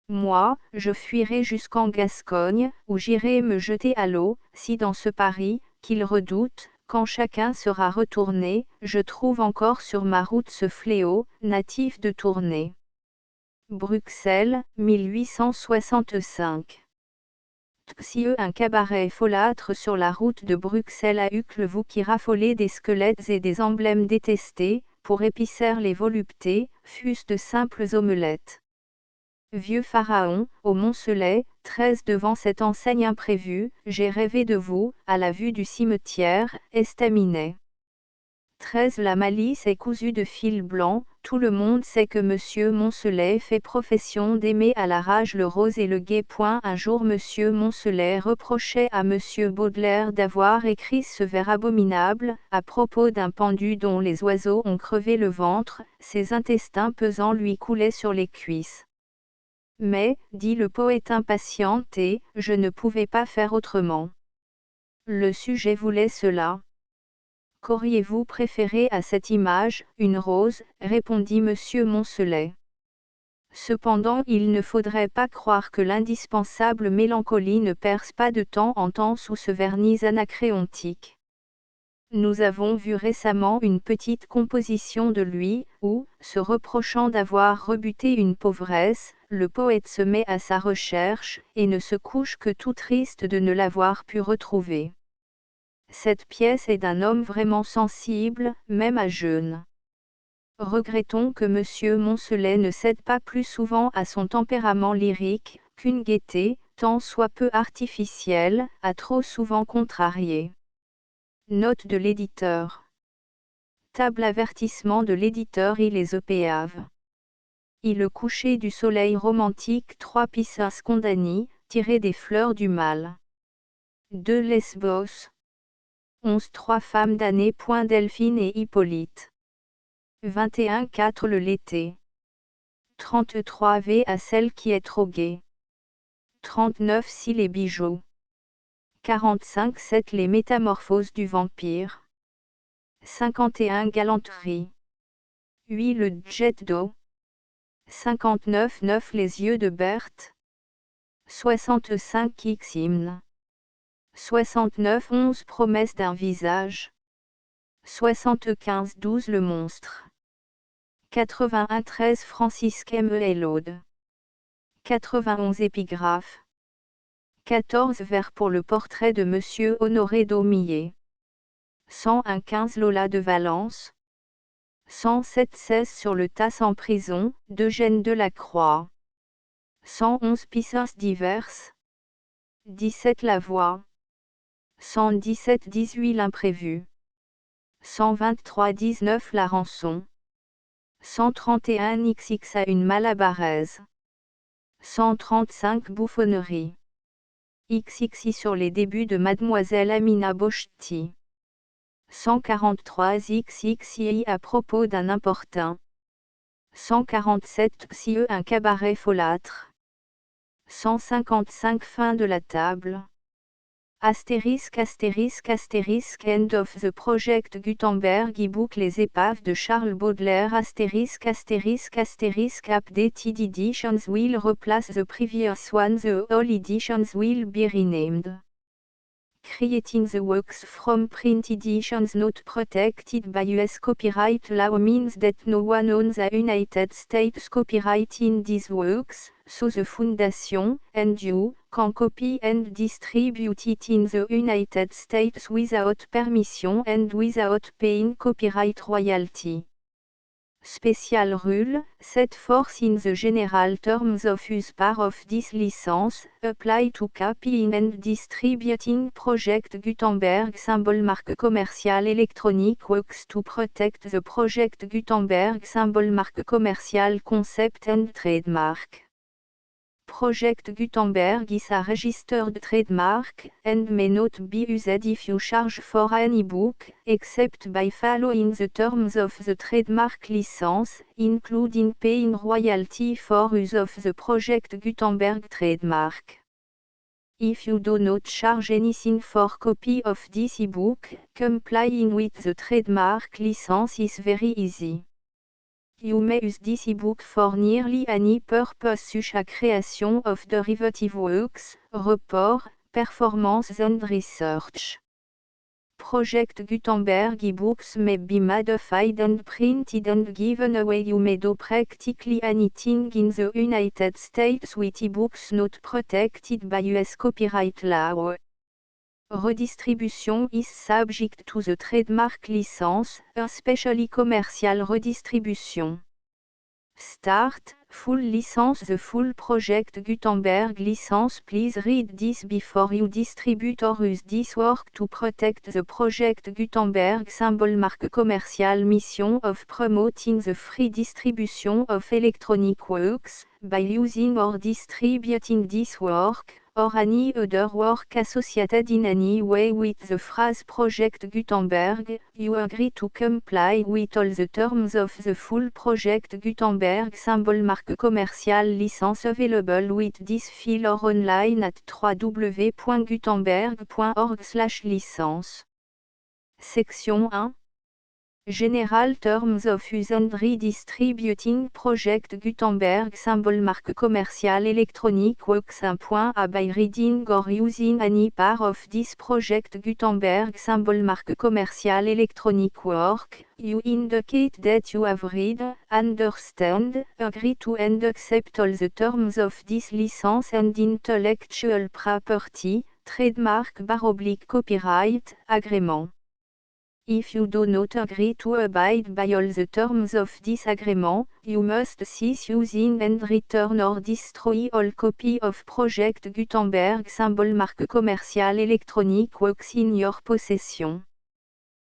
Moi, je fuirai jusqu'en Gascogne, où j'irai me jeter à l'eau, si dans ce Paris, qu'il redoute, quand chacun sera retourné, je trouve encore sur ma route ce fléau, natif de Tournai. Bruxelles, 1865. Si un cabaret folâtre sur la route de Bruxelles à Uccle, vous qui raffolez des squelettes et des emblèmes détestés, pour épicère les voluptés, fût-ce de simples omelettes. Vieux pharaon, au Moncelet, 13 devant cette enseigne imprévue, j'ai rêvé de vous, à la vue du cimetière, estaminet. 13 La malice est cousue de fil blanc, tout le monde sait que Monsieur Moncelet fait profession d'aimer à la rage le rose et le gai. Un jour Monsieur Moncelet reprochait à Monsieur Baudelaire d'avoir écrit ce vers abominable, à propos d'un pendu dont les oiseaux ont crevé le ventre, ses intestins pesants lui coulaient sur les cuisses. Mais, dit le poète impatienté, je ne pouvais pas faire autrement. Le sujet voulait cela. Qu'auriez-vous préféré à cette image, une rose, répondit Monsieur Moncelet. Cependant il ne faudrait pas croire que l'indispensable mélancolie ne perce pas de temps en temps sous ce vernis anacréontique. Nous avons vu récemment une petite composition de lui, où, se reprochant d'avoir rebuté une pauvresse, le poète se met à sa recherche, et ne se couche que tout triste de ne l'avoir pu retrouver. Cette pièce est d'un homme vraiment sensible, même à jeûne. Regrettons que Monsieur Moncelet ne cède pas plus souvent à son tempérament lyrique, qu'une gaieté, tant soit peu artificielle, a trop souvent contrarié. Note de l'éditeur. Table avertissement de l'éditeur et les EPAV. Le coucher du soleil romantique 3 Piscis Condani, tiré des fleurs du mal. 2 Lesbos. 11 3 femmes d'année. Delphine et Hippolyte. 21 4 Le l'été. 33 V à celle qui est trop gaie. 39 6 Les bijoux. 45 7 Les métamorphoses du vampire. 51 Galanterie. 8 Le jet d'eau. 59 9 Les yeux de Berthe. 65 X hymne. 69 11 Promesse d'un visage. 75 12 Le monstre. 81 13 Francisque M. Elode. 91 Épigraphe. 14 Vers pour le portrait de Monsieur Honoré d'Aumillé. 101 15 Lola de Valence. 107 16 Sur le Tasse en prison, d'Eugène Delacroix. 111 Piscins diverses. 17 La Voix. 117 18 L'imprévu. 123 19 La rançon. 131 XX à une malabaraise. 135 Bouffonnerie. XXI sur les débuts de Mademoiselle Amina Bochti. 143 XXI à propos d'un importun. 147 XIE un cabaret folâtre. 155 Fin de la table. Astérisque astérisque astérisque End of the Project Gutenberg e-book Les épaves de Charles Baudelaire astérisque astérisque astérisque Updated editions will replace the previous one. The all editions will be renamed. Creating the works from print editions not protected by US copyright law means that no one owns the United States copyright in these works, so the Foundation, and you, can copy and distribute it in the United States without permission and without paying copyright royalty. Special rule, set forth in the general terms of use part of this license, apply to copying and distributing Project Gutenberg symbol marque commerciale electronic works to protect the Project Gutenberg symbol marque commerciale concept and trademark. Project Gutenberg is a registered trademark, and may not be used if you charge for an e-book, except by following the terms of the trademark license, including paying royalty for use of the Project Gutenberg trademark. If you do not charge anything for copy of this e-book, complying with the trademark license is very easy. You may use this e-book for nearly any purpose such as creation of derivative works, report, performance and research. Project Gutenberg e-books may be modified and printed and given away. You may do practically anything in the United States with e-books not protected by US copyright law. Redistribution is subject to the trademark license, especially commercial redistribution. Start, full license. The full Project Gutenberg license. Please read this before you distribute or use this work to protect the Project Gutenberg symbol marque commerciale. Mission of promoting the free distribution of electronic works, by using or distributing this work, or any other work associated in any way with the phrase Project Gutenberg. You agree to comply with all the terms of the full Project Gutenberg symbol marque commerciale license available with this file or online at www.gutenberg.org/licence. Section 1. General Terms of Use and Redistributing Project Gutenberg symbol marque commerciale electronic works. 1.a By reading or using any part of this Project Gutenberg symbol marque commerciale electronic work, you indicate that you have read, understand, agree to and accept all the terms of this license and intellectual property, trademark / copyright, agreement. If you do not agree to abide by all the terms of this agreement, you must cease using and return or destroy all copy of Project Gutenberg symbol marque commerciale electronic works in your possession.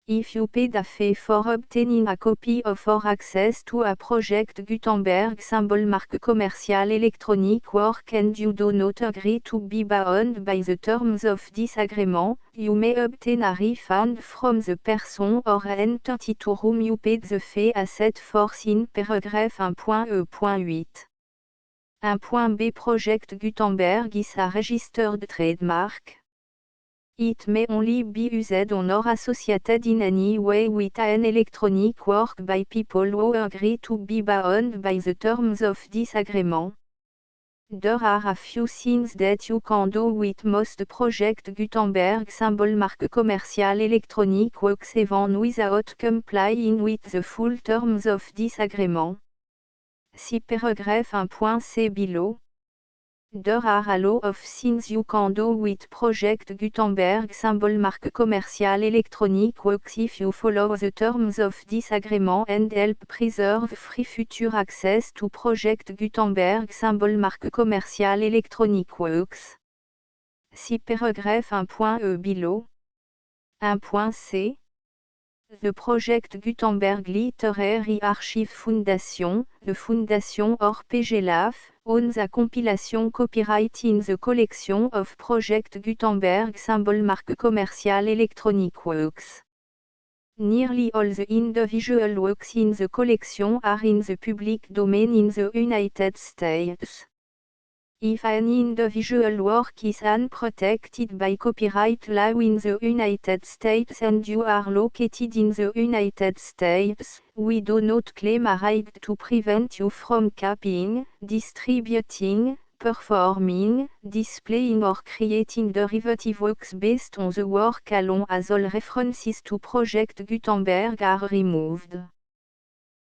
If you paid a fee for obtaining a copy of or access to a Project Gutenberg symbol marque commerciale electronic work and you do not agree to be bound by the terms of this agreement, you may obtain a refund from the person or entity to whom you paid the fee as set forth in paragraph 1.e.8. 1.b Project Gutenberg is a registered trademark. It may only be used on or associated in any way with an electronic work by people who agree to be bound by the terms of this agreement. There are a few things that you can do with most Project Gutenberg symbol marque commercial electronic works even without complying with the full terms of this agreement. See paragraph 1.c below. There are a lot of things you can do with Project Gutenberg symbol marque commercial electronic works if you follow the terms of this agreement and help preserve free future access to Project Gutenberg symbol marque commercial electronic works. See paragraph 1.e below. 1.c. The Project Gutenberg Literary Archive Foundation, the Foundation or PGLAF, owns a compilation copyright in the collection of Project Gutenberg symbol marque commercial electronic works. Nearly all the individual works in the collection are in the public domain in the United States. If an individual work is unprotected by copyright law in the United States and you are located in the United States, we do not claim a right to prevent you from copying, distributing, performing, displaying or creating derivative works based on the work alone as all references to Project Gutenberg are removed.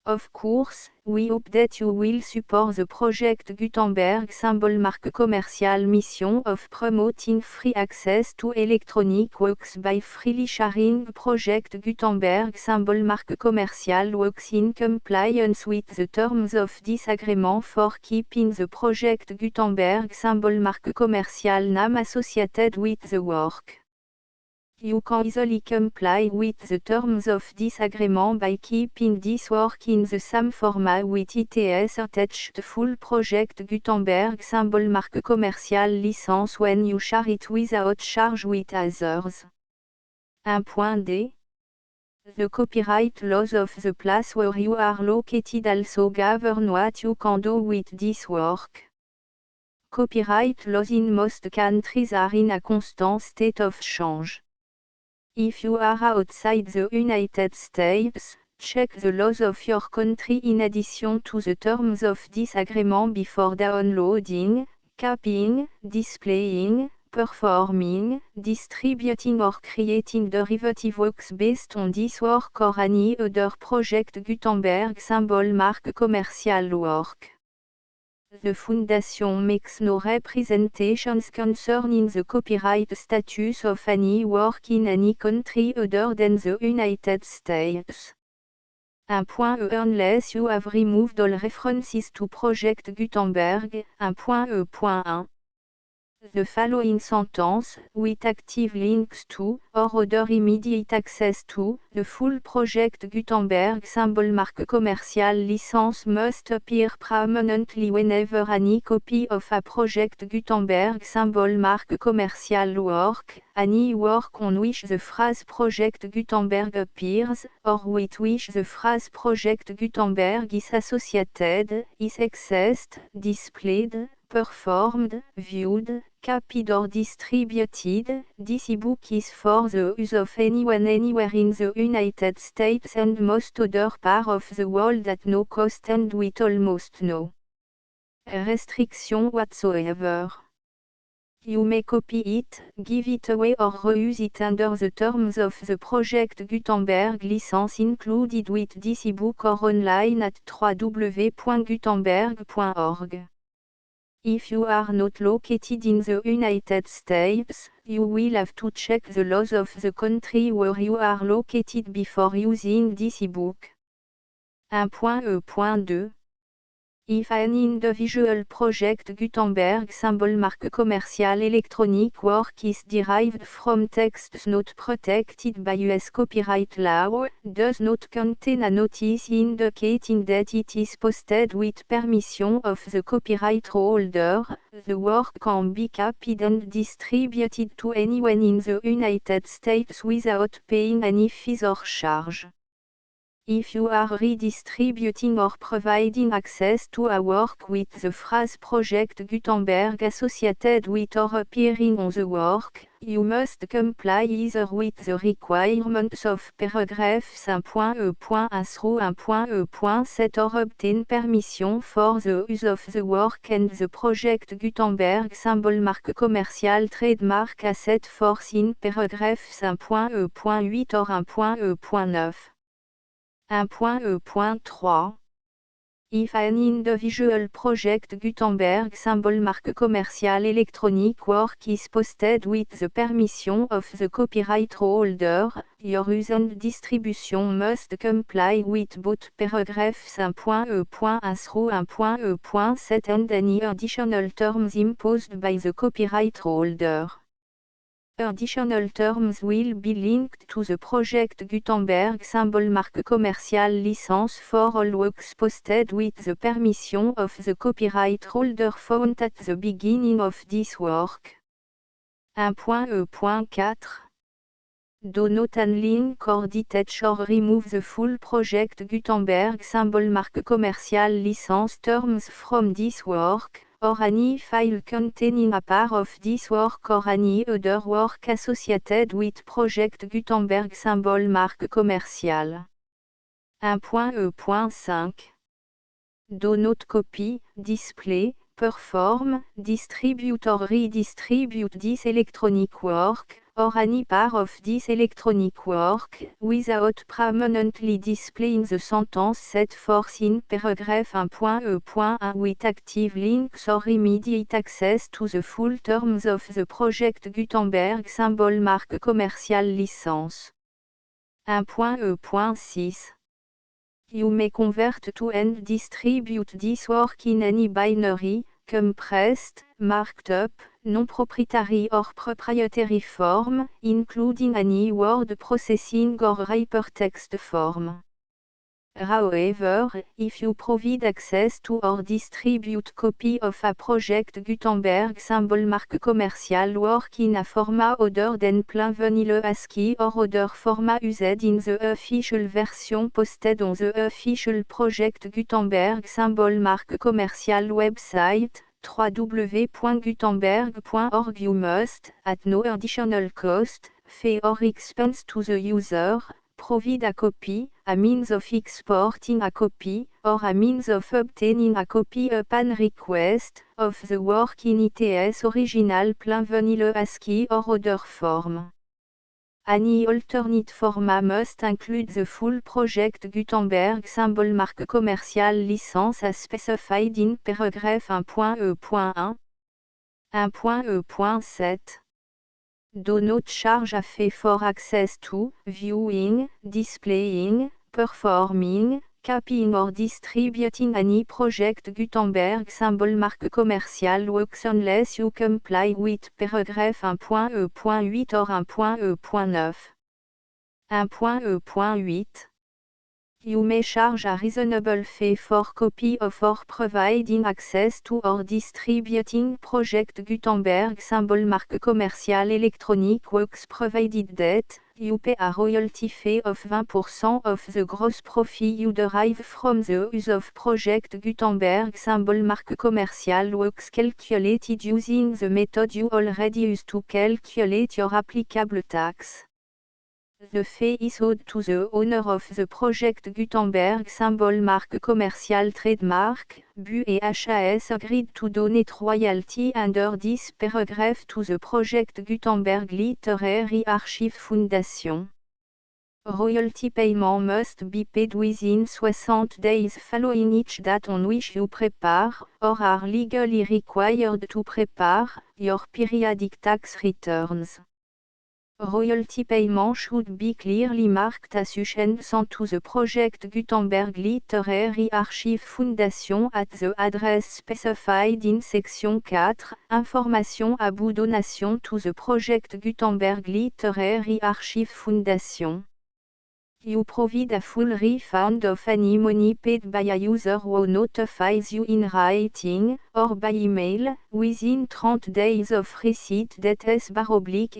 Of course, we hope that you will support the Project Gutenberg symbol marque commercial mission of promoting free access to electronic works by freely sharing Project Gutenberg symbol marque commercial works in compliance with the terms of this agreement for keeping the Project Gutenberg symbol marque commercial name associated with the work. You can easily comply with the terms of this agreement by keeping this work in the same format with its attached full Project Gutenberg symbol marque commercial license when you share it without charge with others. 1.d. The copyright laws of the place where you are located also govern what you can do with this work. Copyright laws in most countries are in a constant state of change. If you are outside the United States, check the laws of your country in addition to the terms of this agreement before downloading, copying, displaying, performing, distributing or creating derivative works based on this work or any other Project Gutenberg symbol marque commercial work. The Foundation makes no representations concerning the copyright status of any work in any country other than the United States. 1.e Unless you have removed all references to Project Gutenberg. 1.e.1. The following sentence, with active links to, or other immediate access to, the full Project Gutenberg symbol marque commercial license must appear prominently whenever any copy of a Project Gutenberg symbol marque commercial work, any work on which the phrase Project Gutenberg appears, or with which the phrase Project Gutenberg is associated, is accessed, displayed, performed, viewed, copied or distributed. This ebook is for the use of anyone anywhere in the United States and most other parts of the world at no cost and with almost no restriction whatsoever. You may copy it, give it away or reuse it under the terms of the Project Gutenberg license included with this ebook or online at www.gutenberg.org. If you are not located in the United States, you will have to check the laws of the country where you are located before using this ebook. 1.e.2. If an individual Project Gutenberg symbol marque commercial electronic work is derived from texts not protected by US copyright law, does not contain a notice indicating that it is posted with permission of the copyright holder, the work can be copied and distributed to anyone in the United States without paying any fees or charge. If you are redistributing or providing access to a work with the phrase Project Gutenberg associated with or appearing on the work, you must comply either with the requirements of paragraphs 1.e.1 through 1.e.7 or obtain permission for the use of the work and the Project Gutenberg symbol marque commerciale trademark asset force in paragraphs 1.e.8 or 1.e.9. 1.e.3. If an individual Project Gutenberg symbol marque commerciale électronique work is posted with the permission of the copyright holder, your use and distribution must comply with both paragraphs 1.e.1 through 1.e.7 and any additional terms imposed by the copyright holder. Additional terms will be linked to the Project Gutenberg symbol marque commerciale license for all works posted with the permission of the copyright holder found at the beginning of this work. 1.e.4. Do not unlink or detach or remove the full Project Gutenberg symbol marque commerciale license terms from this work, or any file containing a part of this work or any other work associated with Project Gutenberg symbol marque commerciale. 1.e.5. Do not copy, display, perform, distribute or redistribute this electronic work, or any part of this electronic work, without permanently displaying the sentence set forth in paragraph 1.e.1 with active links or immediate access to the full terms of the Project Gutenberg symbol marque commerciale licence. 1.e.6. You may convert to and distribute this work in any binary, compressed, marked up, non-proprietary or proprietary form, including any word processing or hypertext form. However, if you provide access to or distribute copy of a Project Gutenberg symbol marque commerciale work in a format other than plain vanilla ASCII or other format used in the official version posted on the official Project Gutenberg symbol marque commerciale website, www.gutenberg.org, you must, at no additional cost, fee or expense to the user, provide a copy, a means of exporting a copy, or a means of obtaining a copy upon request, of the work in its original plain vanilla ASCII or other form. Any alternate format must include the full Project Gutenberg symbol marque commerciale licence as specified in paragraph 1.e.1. 1.e.7. Do not charge a fee for access to, viewing, displaying, performing, copying or distributing any Project Gutenberg symbol marque commerciale works unless you comply with paragraph 1.e.8 or 1.e.9. 1.e.8. You may charge a reasonable fee for copy of or providing access to or distributing Project Gutenberg symbol marque commerciale electronic works provided that, you pay a royalty fee of 20% of the gross profit you derive from the use of Project Gutenberg symbol marque commerciale works calculated using the method you already use to calculate your applicable tax. The fee is owed to the owner of the Project Gutenberg symbol marque commerciale trademark, BU et HAS agreed to donate royalty under this paragraph to the Project Gutenberg Literary Archive Foundation. Royalty payment must be paid within 60 days following each date on which you prepare, or are legally required to prepare, your periodic tax returns. Royalty payment should be clearly marked as sent to the Project Gutenberg Literary Archive Foundation at the address specified in Section 4, Information à bout donation to the Project Gutenberg Literary Archive Foundation. You provide a full refund of any money paid by a user who notifies you in writing, or by email, within 30 days of receipt that S//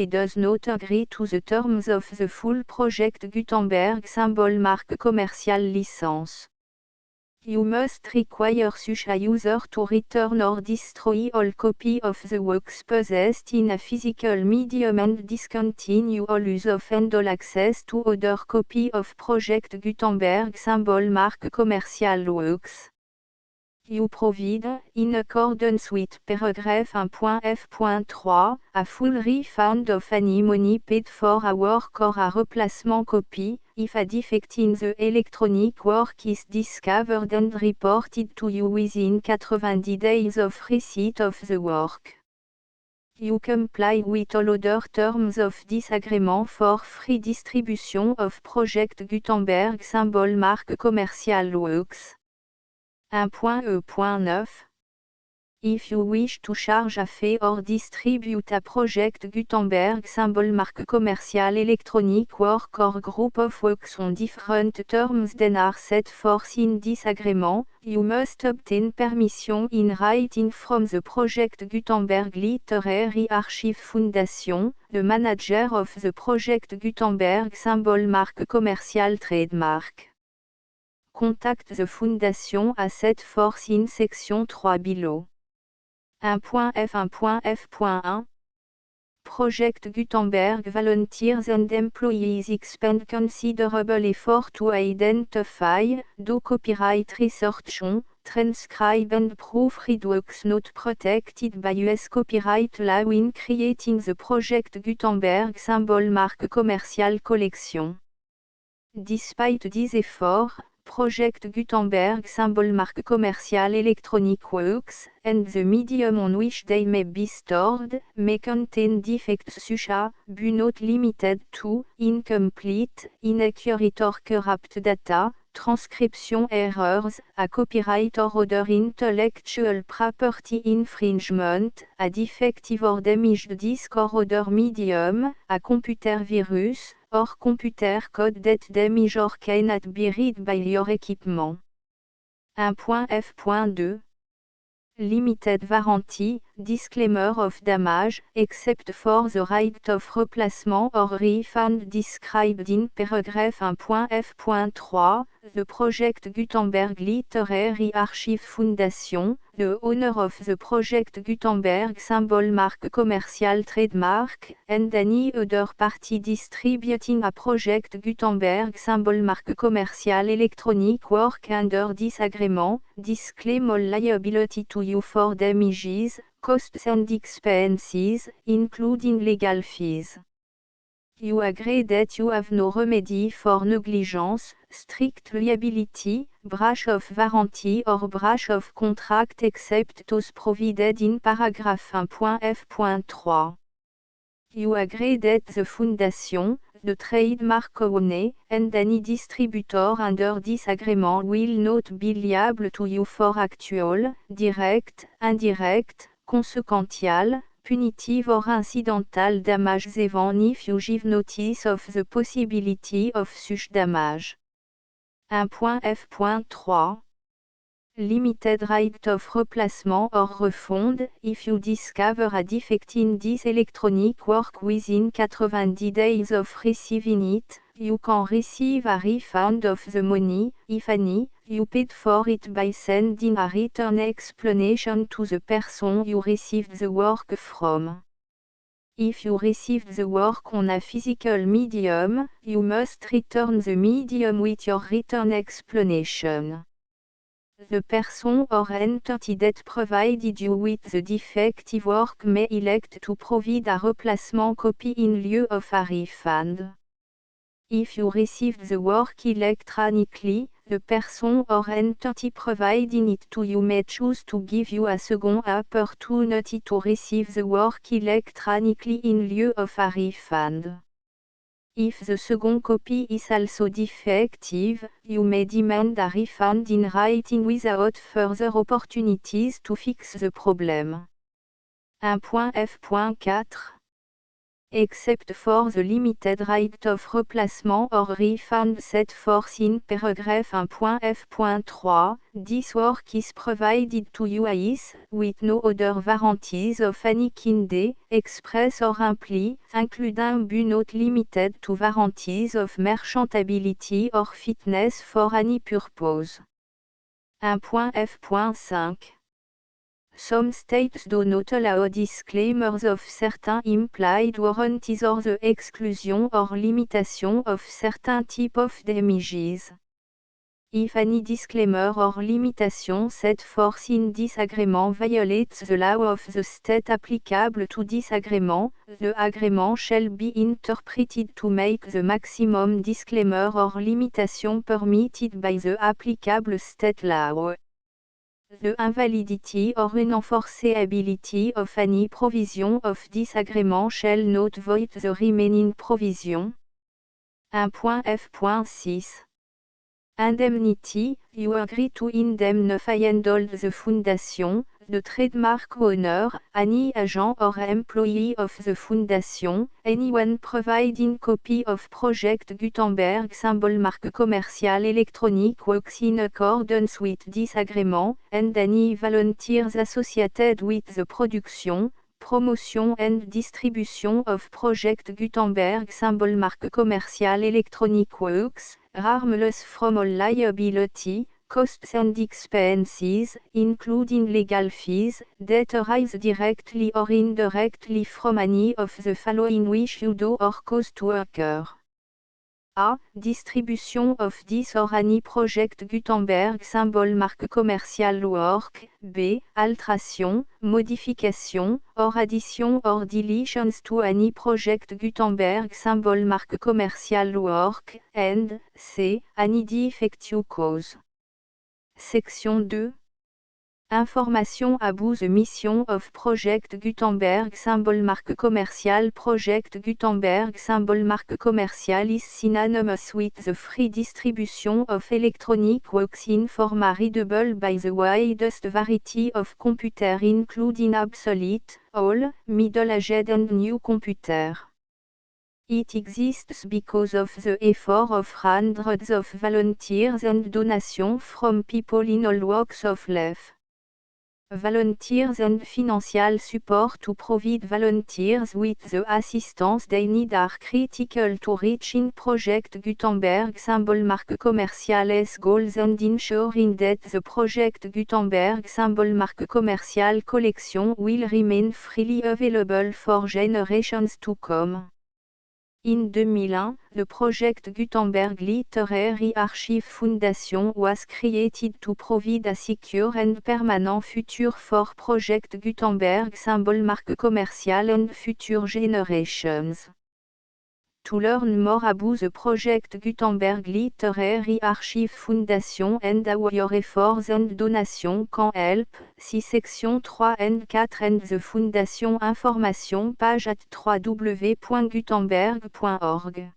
does not agree to the terms of the full Project Gutenberg symbol marque commercial license. You must require such a user to return or destroy all copy of the works possessed in a physical medium and discontinue all use of and all access to other copy of Project Gutenberg symbol marque commercial works. You provide, in accordance with paragraph 1.f.3, a full refund of any money paid for a work or a replacement copy, if a defect in the electronic work is discovered and reported to you within 90 days of receipt of the work. You comply with all other terms of this agreement for free distribution of Project Gutenberg symbol marque commercial works. 1.e.9. If you wish to charge a fee or distribute a Project Gutenberg symbol marque commercial electronic work or group of works on different terms than are set forth in this agreement, you must obtain permission in writing from the Project Gutenberg Literary Archive Foundation, the manager of the Project Gutenberg symbol marque commercial trademark. Contact the Foundation à set forth in section 3 below. 1.f1.f.1 Project Gutenberg volunteers and employees expend considerable effort to identify, do copyright research on, transcribe and proofread works not protected by US copyright law in creating the Project Gutenberg symbol marque commercial collection. Despite these efforts, Project Gutenberg symbol marque commercial electronic works, and the medium on which they may be stored, may contain defects such as, but not limited to, incomplete, inaccurate or corrupt data, transcription errors, a copyright or other intellectual property infringement, a defective or damaged disk or other medium, a computer virus, or computer code that damage or cannot be read by your equipment. 1.f.2 Limited warranty, disclaimer of damage, except for the right of replacement or refund described in paragraph 1.f.3, the Project Gutenberg Literary Archive Foundation, the owner of the Project Gutenberg symbol marque commercial trademark, and any other party distributing a Project Gutenberg symbol marque commercial electronic work under this agreement, disclaim all liability to you for damages, costs and expenses, including legal fees. You agree that you have no remedy for negligence, strict liability, breach of warranty or breach of contract except those provided in paragraph 1.f.3. You agree that the Foundation, the trademark owner, and any distributor under this agreement will not be liable to you for actual, direct, indirect, consequential, punitive or incidental damages even if you give notice of the possibility of such damage. 1.f.3 Limited right of replacement or refund, if you discover a defect in this electronic work within 90 days of receiving it, you can receive a refund of the money, if any, you paid for it by sending a written explanation to the person you received the work from. If you received the work on a physical medium, you must return the medium with your written explanation. The person or entity that provided you with the defective work may elect to provide a replacement copy in lieu of a refund. If you received the work electronically, the person or entity providing it to you may choose to give you a second opportunity to receive the work electronically in lieu of a refund. If the second copy is also defective, you may demand a refund in writing without further opportunities to fix the problem. 1.f.4 except for the limited right of replacement or refund set forth in paragraph 1.f.3, this work is provided to UAS, with no other warranties of any kind, express or imply, including but not limited to warranties of merchantability or fitness for any purpose. 1.f.5 Some states do not allow disclaimers of certain implied warranties or the exclusion or limitation of certain type of damages. If any disclaimer or limitation set forth in this agreement violates the law of the state applicable to this agreement, the agreement shall be interpreted to make the maximum disclaimer or limitation permitted by the applicable state law. The invalidity or unenforceability of any provision of this agreement shall not void the remaining provision. 1.f.6 Indemnity, you agree to indemnify and hold the foundation, the trademark owner, any agent or employee of the foundation, anyone providing copy of Project Gutenberg symbol marque commercial electronic works in accordance with this agreement, and any volunteers associated with the production, promotion and distribution of Project Gutenberg symbol marque commercial electronic works, harmless from all liability, costs and expenses, including legal fees, that arise directly or indirectly from any of the following which you do or cause to occur. A. Distribution of this or any Project Gutenberg symbol marque commercial work. B. Alteration, modification, or addition or deletions to any Project Gutenberg symbol marque commercial work. And C. Any defective cause. Section 2. Information about the mission of Project Gutenberg symbol marque commercial. Project Gutenberg symbol marque commercial is synonymous with the free distribution of electronic works in format readable by the widest variety of computer including obsolete, old, middle-aged and new computer. It exists because of the effort of hundreds of volunteers and donations from people in all walks of life. Volunteers and financial support to provide volunteers with the assistance they need are critical to reaching Project Gutenberg symbol marque commercial's goals and ensuring that the Project Gutenberg symbol marque commercial collection will remain freely available for generations to come. In 2001, the Project Gutenberg Literary Archive Foundation was created to provide a secure and permanent future for Project Gutenberg symbol marque commercial and future generations. To learn more about the Project Gutenberg Literary Archive Foundation and how your efforts and donations can help, see section 3 and 4 and the Foundation information page at www.gutenberg.org.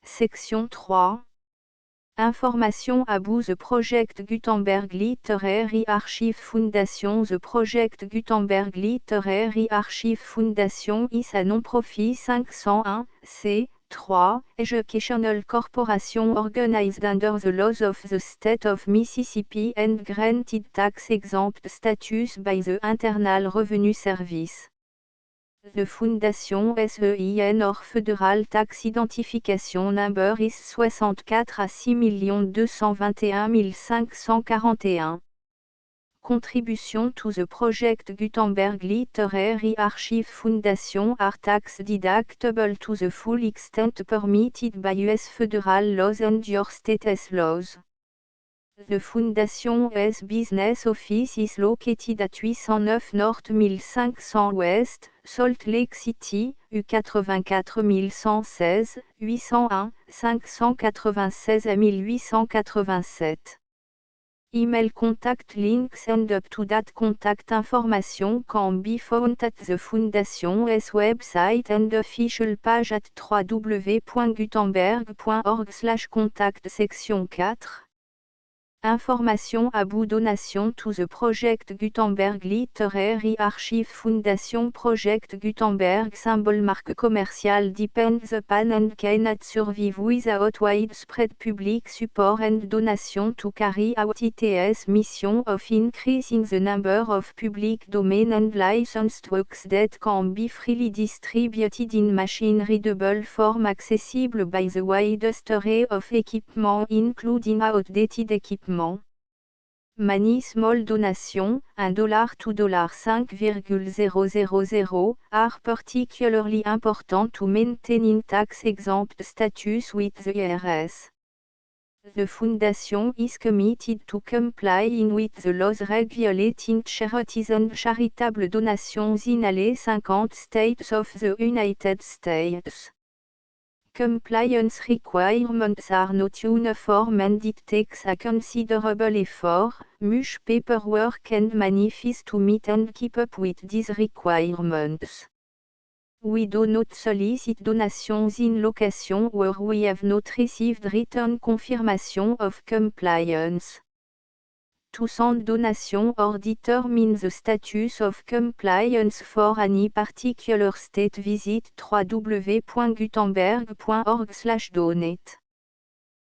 Section 3. Information about the Project Gutenberg Literary Archive Foundation. The Project Gutenberg Literary Archive Foundation is a non-profit 501, c3, educational corporation organized under the laws of the state of Mississippi and granted tax-exempt status by the Internal Revenue Service. The Foundation SEIN or Federal Tax Identification Number is 64 à 6 221 541. Contribution to the Project Gutenberg Literary Archive Foundation are tax deductible to the full extent permitted by U.S. federal laws and your state's laws. The Foundation's business office is located at 809 North 1500 West, Salt Lake City, U84 116, 801, 596 à 1887. Email contact links and up-to-date contact information can be found at the Foundation's website and official page at www.gutenberg.org/contact section 4. Information à bout donation to the Project Gutenberg Literary Archive Foundation Project Gutenberg symbole marque commerciale depends upon and cannot survive without widespread public support and donation to carry out its mission of increasing the number of public domain and licensed works that can be freely distributed in machine-readable form accessible by the widest array of equipment including outdated equipment. Many small donation, $1 to $5,000, are particularly important to maintaining tax-exempt status with the IRS. The Foundation is committed to complying with the laws regulating charities and charitable donations in all 50 states of the United States. Compliance requirements are not uniform and it takes a considerable effort, much paperwork and money fees to meet and keep up with these requirements. We do not solicit donations in location where we have not received written confirmation of compliance. To send donation or determine the status of compliance for any particular state visit www.gutenberg.org/donate.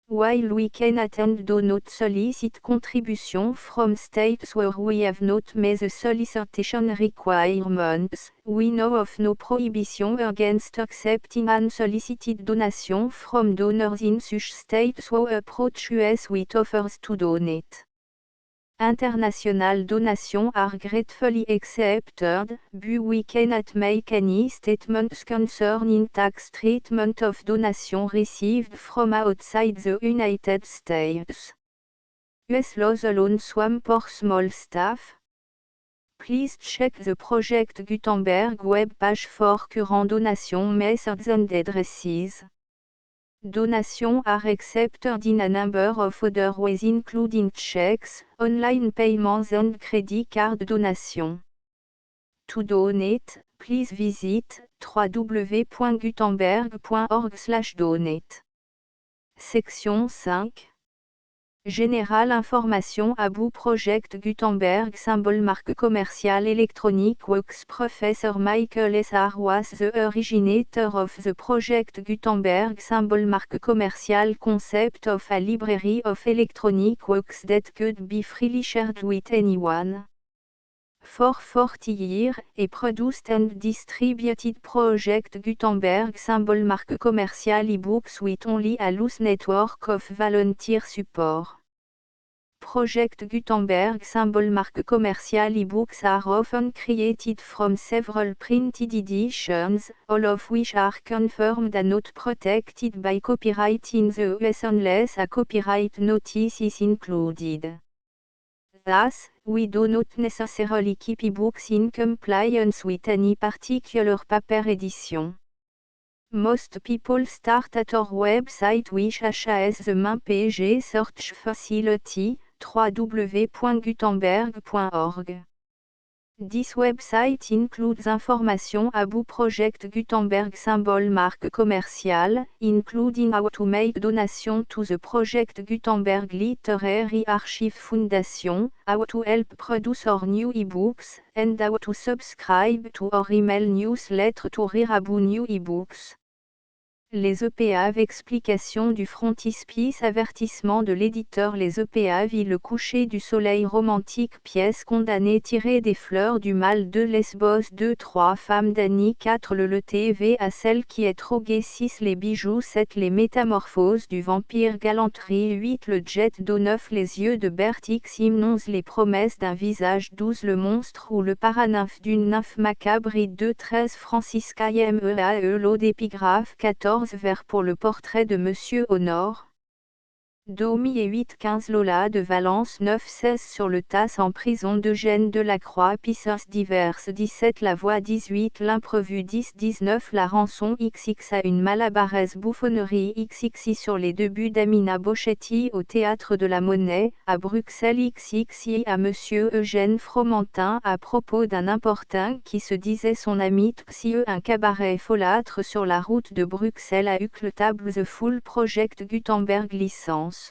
While we cannot and do not solicit contribution from states where we have not met the solicitation requirements, we know of no prohibition against accepting unsolicited donation from donors in such states who approach us with offers to donate. International donations are gratefully accepted, but we cannot make any statements concerning tax treatment of donations received from outside the United States. US laws alone swamp for small staff. Please check the Project Gutenberg web page for current donation methods and addresses. Donations are accepted in a number of other ways including checks, online payments and credit card donations. To donate, please visit www.gutenberg.org/donate. Section 5. Général information à bout Project Gutenberg symbole marque commerciale Electronic Works Professor Michael S. R. was the originator of the Project Gutenberg symbole marque commerciale concept of a library of electronic works that could be freely shared with anyone. For 40 years, a produced and distributed Project Gutenberg symbole marque commerciale ebooks with only a loose network of volunteer support. Project Gutenberg symbole marque commerciale ebooks are often created from several printed editions, all of which are confirmed and not protected by copyright in the US unless a copyright notice is included. Thus, we do not necessarily keep ebooks in compliance with any particular paper edition. Most people start at our website which has the main page search facility, www.gutenberg.org. This website includes information about Project Gutenberg symbole marque commerciale, including how to make donation to the Project Gutenberg Literary Archive Foundation, how to help produce our new ebooks, and how to subscribe to our email newsletter to read about new ebooks. Les EPA explication du frontispice avertissement de l'éditeur. Les EPA vit le coucher du soleil romantique pièce condamnée tirée des fleurs du mal de Lesbos 2-3 femmes d'Annie 4 le TV à celle qui est troguée 6 les bijoux 7 les métamorphoses du vampire galanterie 8 le jet d'eau 9 les yeux de Bertix 11 les promesses d'un visage 12 le monstre ou le paranymphe d'une nymphe macabre 2 13 Francisca MEAE lot d'épigraphe 14 vers pour le portrait de Monsieur Honor. Domi et 8-15 Lola de Valence 9-16 sur le tasse en prison d'Eugène Delacroix Pissers diverses 17 La voix 18 L'imprévu 10-19 La rançon XX à une malabarese bouffonnerie XXI sur les débuts d'Amina Boschetti au Théâtre de la Monnaie, à Bruxelles XXI à Monsieur Eugène Fromentin à propos d'un importun qui se disait son ami Xieux un cabaret folâtre sur la route de Bruxelles à Uccle Table The Full Project Gutenberg licence.